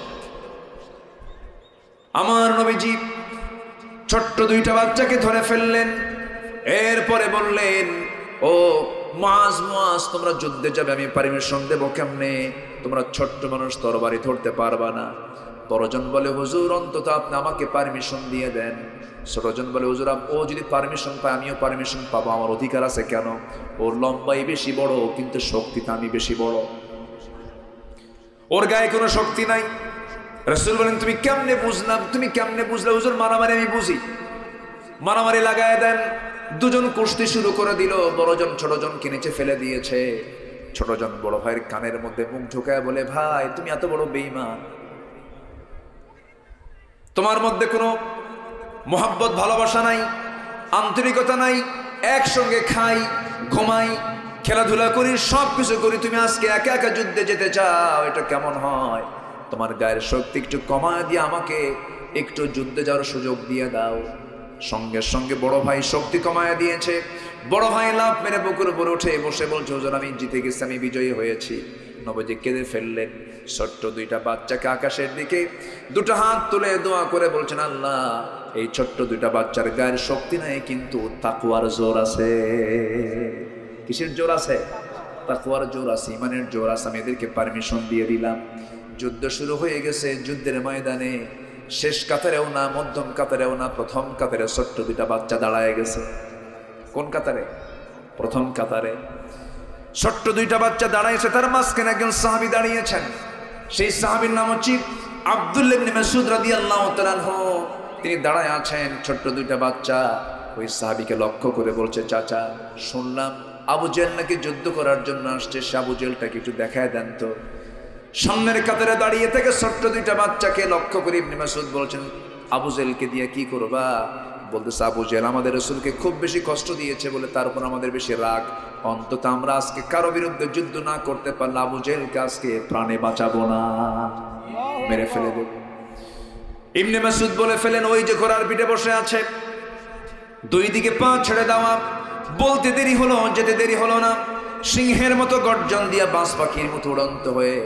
আমার নবীজি ছোট্ট দুইটা বাচ্চাকে ধরে ফেললেন, এরপরে বললেন, ও মুআজ, মুআজ তোমরা যুদ্ধে যাবে, আমি পারমিশন দেবো কেমনে? তোমরা ছোট্ট মানুষ, তরবারি ধরতে পারবা না। বড়জন বলে, হুজুর অন্তত আপনি আমাকে পারমিশন দিয়ে দেন। ছোটজন বলে, হুজুর ও যদি পারমিশন পায় আমিও পারমিশন পাবো, আমার অধিকার আছে। কেন? ওর লম্বাই বেশি বড়, কিন্তু শক্তিতে আমি বেশি বড়, ওর গায়ে কোনো শক্তি নাই। রাসূল বলেন, তুমি কেমনে বুঝলাম? তুমি কেমনে বুঝলে? হুজুর মারামারি আমি বুঝি। মারামারি লাগায় দেন, দুজন কুস্তি শুরু করে দিল। বড়জন ছোটজনকে নিচে ফেলে দিয়েছে। ছোটজন বড় ভাইয়ের কানের মধ্যে মুখ ঢুকায় বলে, ভাই তুমি এত বড় বেঈমান, তোমার মধ্যে কোনো মোহাব্বত ভালোবাসা নাই, আন্তরিকতা নাই, একসঙ্গে খাই, ঘুমাই, খেলাধুলা করি, সব কিছু করি, তুমি আজকে একা একা যুদ্ধে যেতে চাও, এটা কেমন হয়? তোমার গায়ের শক্তি একটু কমায় দিয়ে আমাকে একটু যুদ্ধে যাওয়ার সুযোগ দিয়ে দাও। সঙ্গে সঙ্গে বড় ভাই শক্তি কমায় দিয়েছে। বড় ভাই লাফ মেরে বুকের উপর উঠে বসে বলছে, হুজুর আমি জিতে গেছি, আমি বিজয়ী হয়েছি। নবীজি কেঁদে ফেললেন। ছোট্ট দুইটা বাচ্চাকে আকাশের দিকে দুটো হাত তুলে দোয়া করে বলছেন, আল্লাহ এই ছোট্ট দুইটা বাচ্চার গায়ের শক্তি নাই, কিন্তু তাকওয়ার জোর আছে। কিসের জোর আছে? তাকওয়ার জোর আছে, ইমানের জোর আছে। আমি এদেরকে পারমিশন দিয়ে দিলাম। যুদ্ধ শুরু হয়ে গেছে। যুদ্ধের ময়দানে শেষ কাতারেও না, মধ্যম কাতারেও না, প্রথম কাতারে ছোট্ট দুইটা বাচ্চা দাঁড়ায় গেছে। কোন কাতারে? প্রথম কাতারে ছোট্ট দুইটা বাচ্চা দাঁড়াইছে। তার মাঝখানে একজন সাহাবী দাঁড়িয়েছেন। সেই সাহাবীর নাম হচ্ছে আব্দুল্লাহ ইবনে মাসউদ রাদিয়াল্লাহু তাআলা আনহু। তিনি দাঁড়ায় আছেন। ছোট্ট দুইটা বাচ্চা ওই সাহাবীকে লক্ষ্য করে বলছে, চাচা শুনলাম আবু জেহেল নাকি যুদ্ধ করার জন্য আসছে, সে আবু জেহেলটাকে একটু দেখায় দেন তো। সামনের কাতারে দাঁড়িয়ে থেকে ছোট্ট দুইটা বাচ্চাকে লক্ষ্য করে ইবনে মাসউদ বলছেন, আবু জেহেলকে দিয়ে কি করবা? বলতেছে, আবু জেহেল আমাদের রাসূলকে খুব বেশি কষ্ট দিয়েছে বলে তার উপর আমাদের বেশি রাগ। অন্তত আমরা আজকে কারো বিরুদ্ধে যুদ্ধ না করতে পারলে আবু জেহেলকে আজকে প্রাণে বাঁচাবো না, মেরে ফেলে দেব। ইবনে মাসউদ বলে ফেলেন, ওই যে ঘোড়ার পিঠে বসে আছে, দুই দিকে পা ছেড়ে দেওয়া। বলতে দেরি হলো, যেতে দেরি হলো না। সিংহের মতো গর্জন দিয়া বাঁশ পাখির মতো উড়ন্ত হয়ে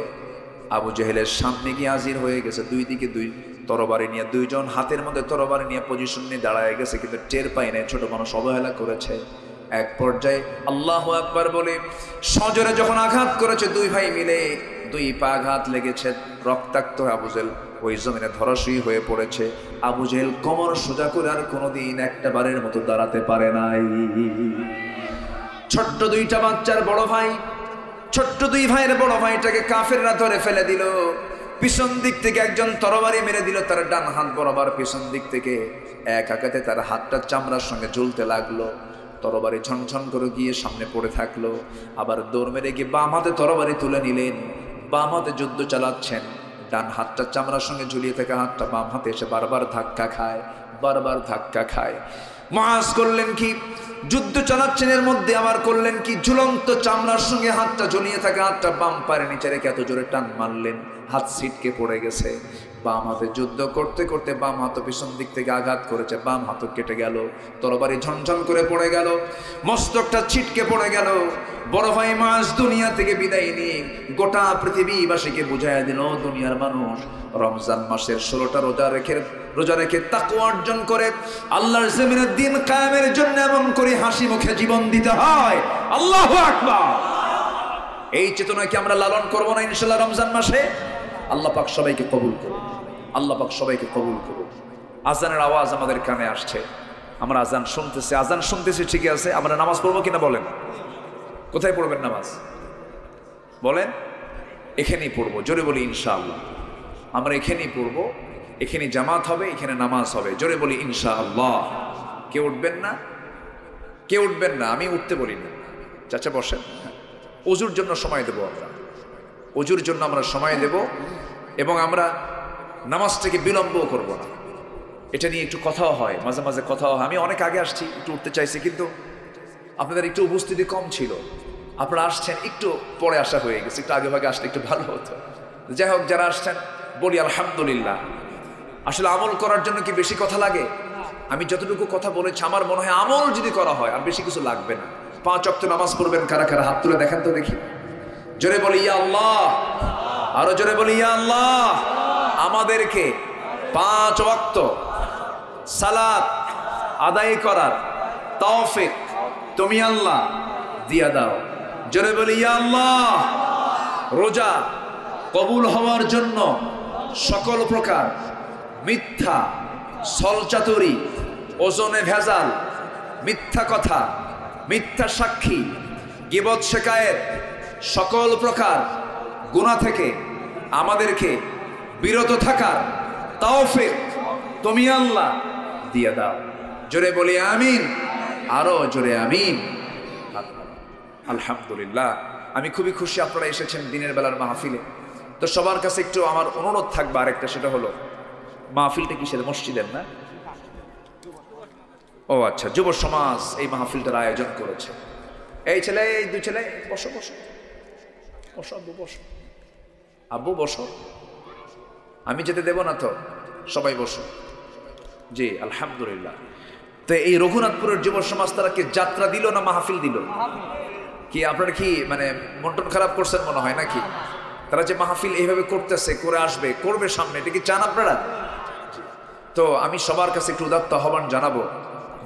আবু জেহেলের সামনে গিয়ে হাজির হয়ে গেছে। দুই দিকে দুই তরবারি নিয়ে, দুইজন হাতের মধ্যে তরবারি নিয়ে পজিশন নিয়ে দাঁড়ায় গেছে, কিন্তু টের পায় না ছোট মানুষ অবহেলা করেছে। এক পর্যায়ে আল্লাহু আকবার বলে সজোরে যখন আঘাত করেছে, দুই ভাই মিলে দুই পা আঘাত লেগেছে, রক্তাক্ত হয়ে আবু জেহেল ওই জমিনে ধরাশয়ী হয়ে পড়েছে। আবু জেহেল কোমর সোজা করে আর কোনোদিন একটা বারের মতো দাঁড়াতে পারে নাই। ছোট্ট দুইটা বাচ্চার বড় ভাই, ছোট্ট দুই ভাইয়ের বড় ভাইটাকে কাফেররা ধরে ফেলে দিল। পিছন দিক থেকে একজন তরবারি মেরে দিল তার ডান হাত বরাবর। পিছন দিক থেকে এক আঘাতে তার হাতটা চামড়ার সঙ্গে ঝুলতে লাগলো। তরবারি ঝনঝন করে গিয়ে সামনে পড়ে থাকলো। আবার দৌড় মেরে গিয়ে বাম হাতে তরবারি তুলে নিলেন, বাম হাতে যুদ্ধ চালাচ্ছেন। ডান হাতটা চামড়ার সঙ্গে ঝুলিয়ে থাকা হাতটা বাম হাতে এসে বারবার ধাক্কা খায়, বারবার ধাক্কা খায়। মুআজ করলেন কি, যুদ্ধ চালাচ্ছেন এর মধ্যে আবার করলেন কি, ঝুলন্ত চামড়ার সঙ্গে হাতটা ঝুলিয়ে থাকা হাতটা বাম পায়ের নিচে রেখে এত জোরে টান মারলেন, হাত ছিটকে পড়ে গেছে। বাম হাতে যুদ্ধ করতে করতে বাম হাত পিছন দিক থেকে আঘাত করেছে, বাম হাত কেটে গেল, তরবারি ঝনঝন করে পড়ে গেল, মস্তকটা ছিটকে পড়ে গেল। বড় ভাই মাস দুনিয়া থেকে বিদায় নিয়ে গোটা পৃথিবীবাসীকে বুঝাইয়া দিল, দুনিয়ার মানুষ রমজান মাসের 16টা রোজা রেখে তাকওয়া অর্জন করে আল্লাহর জমিনের দিন কায়েমের জন্য এমন করে হাসি মুখে জীবন দিতে হয়। আল্লাহু আকবার। এই চেতনাকে আমরা লালন করব না ইনশাআল্লাহ রমজান মাসে? আল্লাহ পাক সবাইকে কবুল করুন, আল্লাহ পাক সবাইকে কবুল করুন। আজানের আওয়াজ আমাদের কানে আসছে, আমরা আজান শুনতেছি ঠিকই আছে, আমরা নামাজ পড়বো কিনা বলেন? কোথায় পড়বেন নামাজ বলেন? এখানেই পড়বো, জোরে বলি ইনশাআল্লাহ। আমরা এখানেই পড়বো, এখানে জামাত হবে, এখানে নামাজ হবে, জোরে বলি ইনশাআল্লাহ। কেউ উঠবেন না? কেউ উঠবেন না? আমি উঠতে বলিনি। চাচা বসেন। অজুর জন্য সময় দেব, আমরা অজুর জন্য আমরা সময় দেব এবং আমরা নামাজটাকে বিলম্বও করব না। এটা নিয়ে একটু কথাও হয়, মাঝে মাঝে কথাও হয়। আমি অনেক আগে আসছি, একটু উঠতে চাইছি, কিন্তু আপনাদের একটু উপস্থিতি কম ছিল, আপনারা আসছেন, একটু পরে আসা হয়ে গেছে, একটু আগে ভাগে আসলে একটু ভালো হতো। যাই হোক, যারা আসছেন বলি আলহামদুলিল্লাহ। আসলে আমল করার জন্য কি বেশি কথা লাগে? আমি যতটুকু কথা বলেছি আমার মনে হয় আমল যদি করা হয় আর বেশি কিছু লাগবে না। 5 ওয়াক্ত নামাজ পড়বেন কারা কারা? হাত তুলে দেখেন তো দেখি। জোরে বলি ইয়া আল্লাহ, আরো জোরে বলি ইয়া আল্লাহ। আমাদেরকে 5 ওয়াক্ত সালাত আদায় করার তৌফিক তুমি আল্লাহ দিয়া দাও। জোরে বলি ইয়া আল্লাহ। রোজা কবুল হওয়ার জন্য সকল প্রকার মিথ্যা, ছলচাতুরি, ওজনে ভেজাল, মিথ্যা কথা, মিথ্যা সাক্ষী, গীবত শিকায়েত, সকল প্রকার গুনাহ থেকে আমাদেরকে বিরত থাকার তৌফিক তুমি আল্লাহ দিয়ে দাও। জোরে বলি আমিন, আরো জোরে আমিন। আলহামদুলিল্লাহ। আমি খুবই খুশি আপনারা এসেছেন দিনের বেলার মাহফিলে। তো সবার কাছে একটু আমার অনুরোধ থাকবে আরেকটা, সেটা হলো মাহফিলটা কিসের? মসজিদের না? ও আচ্ছা, যুব সমাজ এই মাহফিলটার আয়োজন করেছে। এই ছেলে, এই 2 ছেলে, বসো বসো বসো, আব্বু বসো, আব্বু বসো। আমি যেতে দেব না তো, সবাই বসো। জি আলহামদুলিল্লাহ। তো এই রঘুনাথপুরের যুব সমাজ তারা কি যাত্রা দিল না মাহফিল দিল? কি আপনারা কি মানে মন টন খারাপ করছেন মনে হয় নাকি? তারা যে মাহফিল এইভাবে করতেছে, করে আসবে, করবে সামনে, এটা কি চান আপনারা? তো আমি সবার কাছে একটু উদাত্ত আহ্বান জানাবো,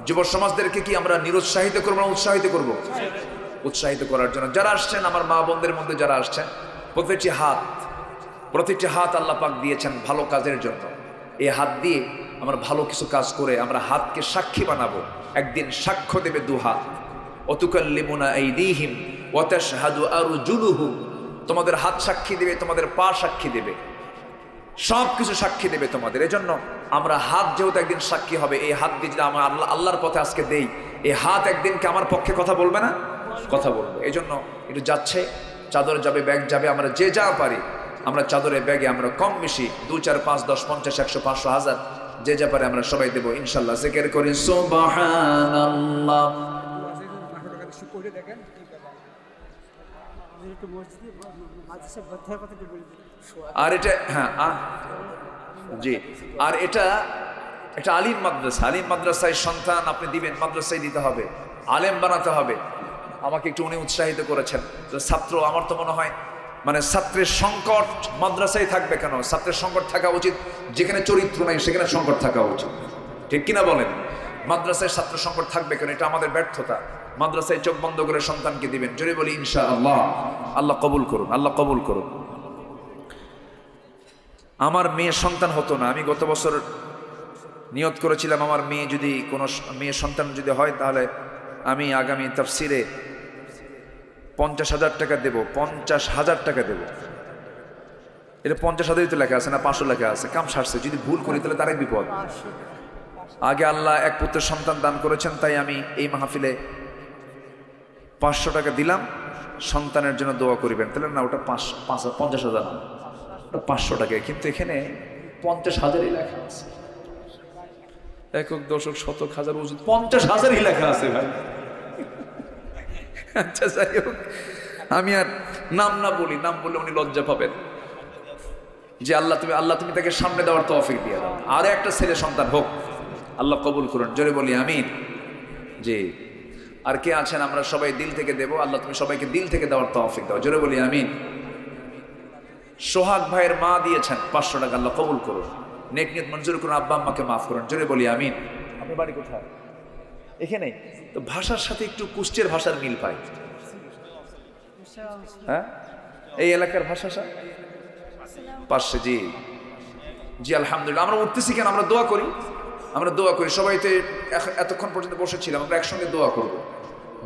যুব সমাজদেরকে কি আমরা নিরুৎসাহিত করবো না উৎসাহিত করব? উৎসাহিত করার জন্য যারা আসছেন, আমার মা বোনদের মধ্যে যারা আসছেন, প্রতিটি হাত আল্লাহ পাক দিয়েছেন ভালো কাজের জন্য। এই হাত দিয়ে আমরা ভালো কিছু কাজ করে আমরা হাতকে সাক্ষী বানাবো। একদিন সাক্ষ্য দেবে 2 হাত। ওয়াতুকাল্লিমুনা আইদিহিম ওয়া তাশহাদু আরজুলুহুম। তোমাদের হাত সাক্ষী দেবে, তোমাদের পা সাক্ষী দেবে, সব কিছু সাক্ষী দেবে তোমাদের। এজন্য আমরা হাত যেহেতু একদিন সাক্ষী হবে, এই হাত দিয়ে যদি আমরা আল্লাহর পথে আজকে দেই, এই হাত একদিনকে আমার পক্ষে কথা বলবে না? কথা বলবে। এই জন্য একটু যাচ্ছে, চাদর যাবে, ব্যাগ যাবে, আমরা যে যা পারি আমরা চাদরে ব্যাগে আমরা কম বেশি 2, 4, 5, 10, 50, 100, 500, 1000 যে যা পারে আমরা সবাই দেবো ইনশাল্লাহ। জিকির করি সুবহানাল্লাহ। আর এটা জি, আর এটা আলিম মাদ্রাসা। আলিম মাদ্রাসায় সন্তান আপনি দিবেন, মাদ্রাসায় দিতে হবে, আলেম বানাতে হবে। আমাকে একটু উনি উৎসাহিত করেছেন। ছাত্র, আমার তো মনে হয় মানে ছাত্রের সংকট মাদ্রাসায় থাকবে কেন? ছাত্রের সংকট থাকা উচিত যেখানে চরিত্র নাই সেখানে সংকট থাকা উচিত, ঠিক কিনা বলেন? মাদ্রাসায় ছাত্র সংকট থাকবে কেন? এটা আমাদের ব্যর্থতা। মাদ্রাসায় চোখ বন্ধ করে সন্তানকে দিবেন, জোরে বলি ইনশাআল্লাহ। আল্লাহ কবুল করুন, আল্লাহ কবুল করুন। আমার মেয়ে সন্তান হতো না, আমি গত বছর নিয়ত করেছিলাম আমার মেয়ে যদি কোনো মেয়ে সন্তান যদি হয় তাহলে আমি আগামী তাফসিরে 50,000 টাকা দেব, 50,000 টাকা দেব। এটা 50,000ই তো লেখা আছে না 500 লেখা আছে? কাম সারছে, যদি ভুল করি তাহলে তারাই বিপদ। আগে আল্লাহ এক পুত্রের সন্তান দান করেছেন, তাই আমি এই মাহফিলে 500 টাকা দিলাম, সন্তানের জন্য দোয়া করিবেন। তাহলে না, ওটা 50,000 না, ওটা 500 টাকায়। কিন্তু এখানে 50,000ই লেখা আছে, একক দশক শতক হাজার ওজন 50,000ই লেখা আছে ভাই। আচ্ছা যাই হোক, আমি আর নাম না বলি, নাম বললে উনি লজ্জা পাবেন। যে আল্লাহ তুমি তাকে সামনে দেওয়ার তৌফিক দিয়ে দাও, আর একটা ছেলে সন্তান হোক, আল্লাহ কবুল করুন। জোরে বলি আমিন। জি, আর কে আছেন? আমরা সবাই দিল থেকে দেব, আল্লাহ তুমি সবাইকে দিল থেকে দেওয়ার তৌফিক দাও। জোরে বলি আমিন। সোহাগ ভাইয়ের মা দিয়েছেন 500 টাকা, আল্লাহ কবুল করুন, নেক নিয়ত মঞ্জুর করুন, আব্বা আম্মাকে মাফ করুন। জোরে বলি আমিন। আপনার বাড়ি কোথায়? এখানে তো ভাষার সাথে একটু কুষ্টের ভাষার মিল পাই। হ্যাঁ, এই এলাকার ভাষাটা পাশে। জি জি, আলহামদুলিল্লাহ। আমরা উঠতেছি কেন? আমরা দোয়া করি সবাই। তো এতক্ষণ পর্যন্ত বসেছিলাম, আমরা একসঙ্গে দোয়া করব।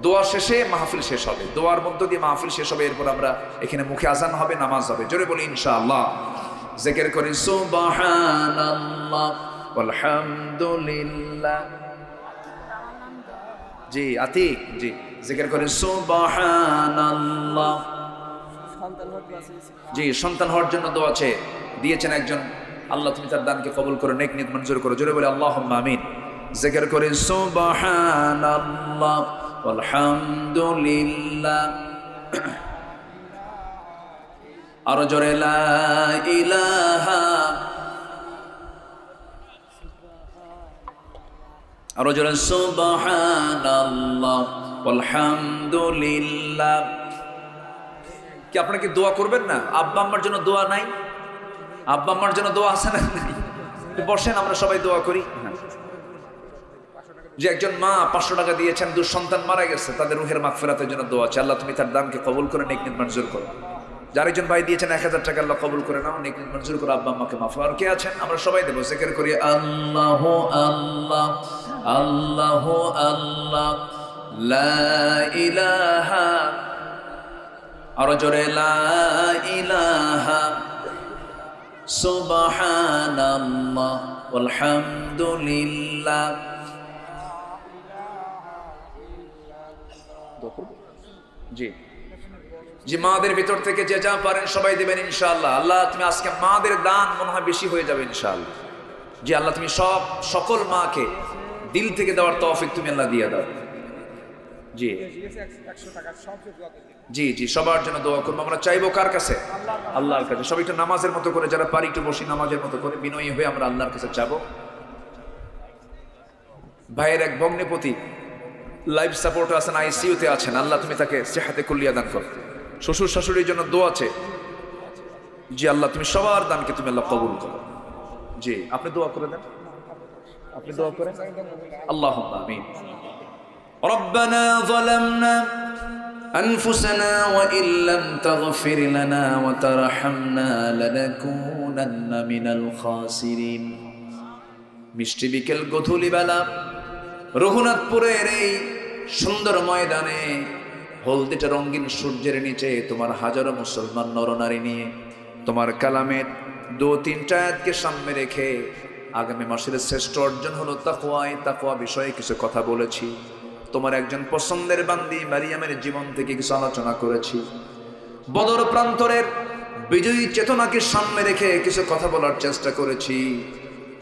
দোয়া শেষে মাহফিল শেষ হবে, দোয়ার মধ্য দিয়ে মাহফিল শেষ হবে, এরপর আমরা এখানে মুখে আজান হবে, নামাজ হবে। জোরে বলি ইনশাআল্লাহ। জিকির করি সুবহানাল্লাহ ওয়ালহামদুলিল্লাহ। জি আতিক, জি জিকির করি সুবহানাল্লাহ। জি, সন্তান হওয়ার জন্য দোয়া দিয়েছেন একজন, আল্লাহ তুমি তার দানকে কবুল করো, নেক নিয়ত মঞ্জুর করো। জোরে বলে আল্লাহুম্মা আমিন। জিকির করি সুবহানাল্লাহ আলহামদুলিল্লাহ। আরো জোরে লা ইলাহা, আরো জোরে সুবহানাল্লাহ আলহামদুলিল্লাহ। কি আপনারা কি দোয়া করবেন না? আব্বা আম্মার জন্য দোয়া নাই? আব্বা আম্মার জন্য দোয়া আছে না? বসেন, আমরা সবাই দোয়া করি। যে একজন মা 500 টাকা দিয়েছেন, দুঃসন্তান মারা গেছে, তাদের রুহের মাগফিরাতের জন্য দোয়া আছে, আল্লাহ তুমি তার দানকে কবুল করে নেক নিয়ত মঞ্জুর করো। যার একজন ভাই দিয়েছেন 1000 টাকা, আল্লাহ কবুল করে নাও, নেক নিয়ত মঞ্জুর করো, আব্বা আম্মাকে মাফ। আর কে আছেন? আমরা সবাই দেব। জিকির করি আল্লাহু আল্লাহ আল্লাহু আল্লাহ লা ইলাহা, আরো জোরে লা ইলাহা সুবহানাল্লাহ আলহামদুলিল্লাহ। জি জি, মাদের ভিতর থেকে যে যা পারেন সবাই দেবেন ইনশাআল্লাহ। আল্লাহ তুমি আজকে মাদের দান মনে হয় বেশি হয়ে যাবে ইনশাআল্লাহ। জি আল্লাহ তুমি সকল মাকে দিল থেকে দেওয়ার তৌফিক তুমি আল্লাহ দিয়ে দাও। জি জি জি, সবার জন্য দোয়া করবো। আমরা চাইবো কার কাছে? আল্লাহর কাছে। সবাই একটু নামাজের মতো করে, যারা পারি একটু বসি, নামাজের মতো করে বিনয়ী হয়ে আমরা আল্লাহর কাছে চাবো। ভাইয়ের এক ভগ্নিপতি লাইফ সাপোর্টে আছেন, আইসিইউতে আছেন, আল্লাহ তুমি তাকে সেহাতে কুল্লিয়া দান করো। শ্বশুর শাশুড়ির জন্য দোয়া আছে। জি আল্লাহ তুমি সবার দানকে তুমি আল্লাহ কবুল করো। জি আপনি দোয়া করে দেন, আপনি দোয়া করেন। আল্লাহুম্মা আমিন। রব্বানা যালামনা আনফুসানা ওয়া ইল্লাম তাগফির লানা ওয়া তারহামনা লানাকুনান্না মিনাল খাসিরিন। মিষ্টি বিকেল গধূলি বেলা রঘুনাথপুরের এই সুন্দর ময়দানে হলদিটা রঙিন সূর্যের নিচে তোমার হাজারো মুসলমান নরনারী নিয়ে তোমার কালামের 2-3টা আয়াতকে সামনে রেখে আগামী মাসের শ্রেষ্ঠ অর্জন হলো তাকওয়া। এই তাকওয়া বিষয়ে কিছু কথা বলেছি। তোমার একজন পছন্দের বান্দি মারিয়ামের জীবন থেকে কিছু আলোচনা করেছি। বদর প্রান্তরের বিজয়ী চেতনাকে সামনে রেখে কিছু কথা বলার চেষ্টা করেছি।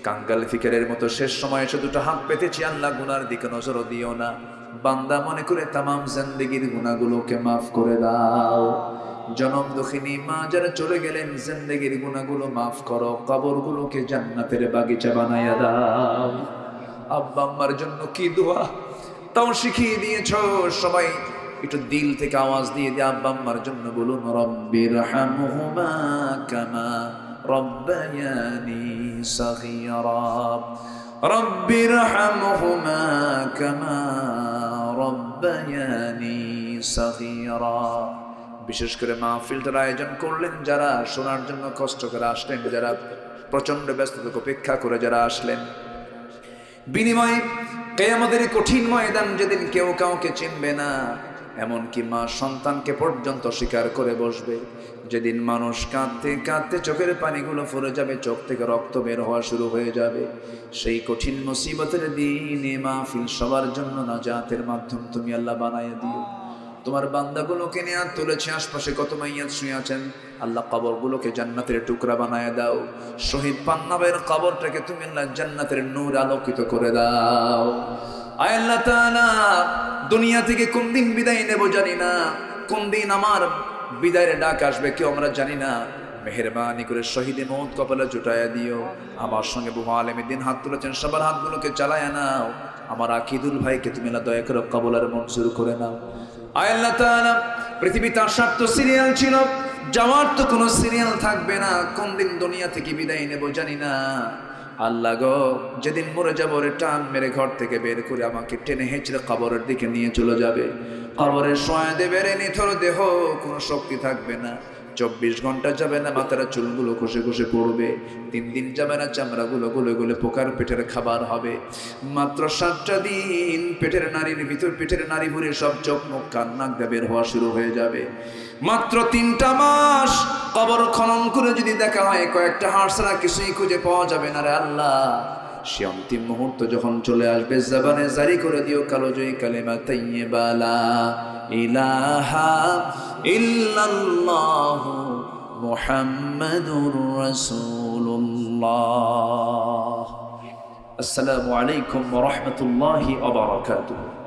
কাঙ্গাল ফিকিরের মতো শেষ সময়ে এসে দুটো হাত পেতেছি, আল্লাহ গুনার দিকে নজর দিও না, বান্দা মনে করে তামাম জিন্দেগির গুনাহগুলোকে মাফ করে দাও। জনম দুঃখিনী মা যারা চলে গেলেন, জিন্দেগির গুনাহগুলো মাফ করো, কবরগুলোকে জান্নাতের বাগিচা বানাইয়া দাও। আব্বা আম্মার জন্য কি দোয়া তাও শিখিয়ে দিয়েছো। সবাই একটু দিল থেকে আওয়াজ দিয়ে আব্বা আম্মার জন্য বলুন, রব্বিরহামহুমা কামা রব্বায়ানি সগীরা, রব্বিরহামহুমা কামা রব্বায়ানি সগীরা। বিশেষ করে মাহফিলটার আয়োজন করলেন যারা, শোনার জন্য কষ্ট করে আসলেন যারা, প্রচন্ড ব্যস্ততাকে উপেক্ষা করে যারা আসলেন, বিনিময়ে কিয়ামতের কঠিন ময়দান যেদিন কেউ কাউকে চিনবে না, এমনকি মা সন্তানকে পর্যন্ত স্বীকার করে বসবে, যেদিন মানুষ কাঁদতে কাঁদতে চোখের পানিগুলো ফুরে যাবে, চোখ থেকে রক্ত বের হওয়া শুরু হয়ে যাবে, সেই কঠিন মুসিবতের দিনে মাহফিল সবার জন্য নাজাতের মাধ্যম তুমি আল্লাহ বানাইয়া দিও। তোমার বান্দাগুলোকে নিয়ে তুলেছে, আশপাশে কত মাইয়াত শুয়ে আছেন, আল্লাহ কবরগুলোকে জান্নাতের টুকরা বানায় দাও। শহীদ পান্নাবের কবরটাকে তুমি আল্লাহ জান্নাতের নূর আলোকিত করে দাও। আয় আল্লাহ তাআলা, দুনিয়া থেকে কোন দিন বিদায় নেব জানি না, কোন দিন আমার বিদায়ের ডাক আসবে কেউ আমরা জানি না। মেহেরবানি করে শহীদে মৌত কপালে জুটায়া দিও। আমার সঙ্গে বহু আলেম দিন হাত তুলেছেন, সবার হাতগুলোকে চালায়া নাও। আমার আকিদুল ভাইকে তুমি না দয়া করে কবুল আর মঞ্জুর করে নাও। আয় আল্লাহ তাআলা, পৃথিবীতে আসার তো সিরিয়াল ছিল, যাওয়ার তো কোনো সিরিয়াল থাকবে না। কোন দিন দুনিয়া থেকে বিদায় নেব জানি না। আল্লাহ গো, যেদিন মরে যাবো রে টান মেরে ঘর থেকে বের করে আমাকে টেনে হেঁচড়ে কবরের দিকে নিয়ে চলে যাবে। কবরের শোয়া দেবে রে নিথর দেহ, কোনো শক্তি থাকবে না। 24 ঘন্টা যাবে না মাথার চুলগুলো খসে খসে পড়বে। 3 দিন যাবে না চামড়াগুলো গলে গলে পোকার পেটের খাবার হবে। মাত্র 7টা দিন পেটের নারীর ভিতর, পেটের নারী ভরে সব চোখ মুখ কান নাক দিয়ে বের হওয়া শুরু হয়ে যাবে। মাত্র 3টা মাস কবর খনন করে যদি দেখা হয় কয়েকটা হাড় ছাড়া কিছুই খুঁজে পাওয়া যাবে না রে আল্লাহ। সে অন্তিম মুহূর্ত যখন চলে আসবে, জবানে জারি করে দিও কালোজয়ী কালেমা তাইয়্যিবা লা ইলাহা ইল্লাল্লাহু মুহাম্মাদুর রাসূলুল্লাহ। আসসালামু আলাইকুম ওয়া রাহমাতুল্লাহি ওয়া বারাকাতুহু।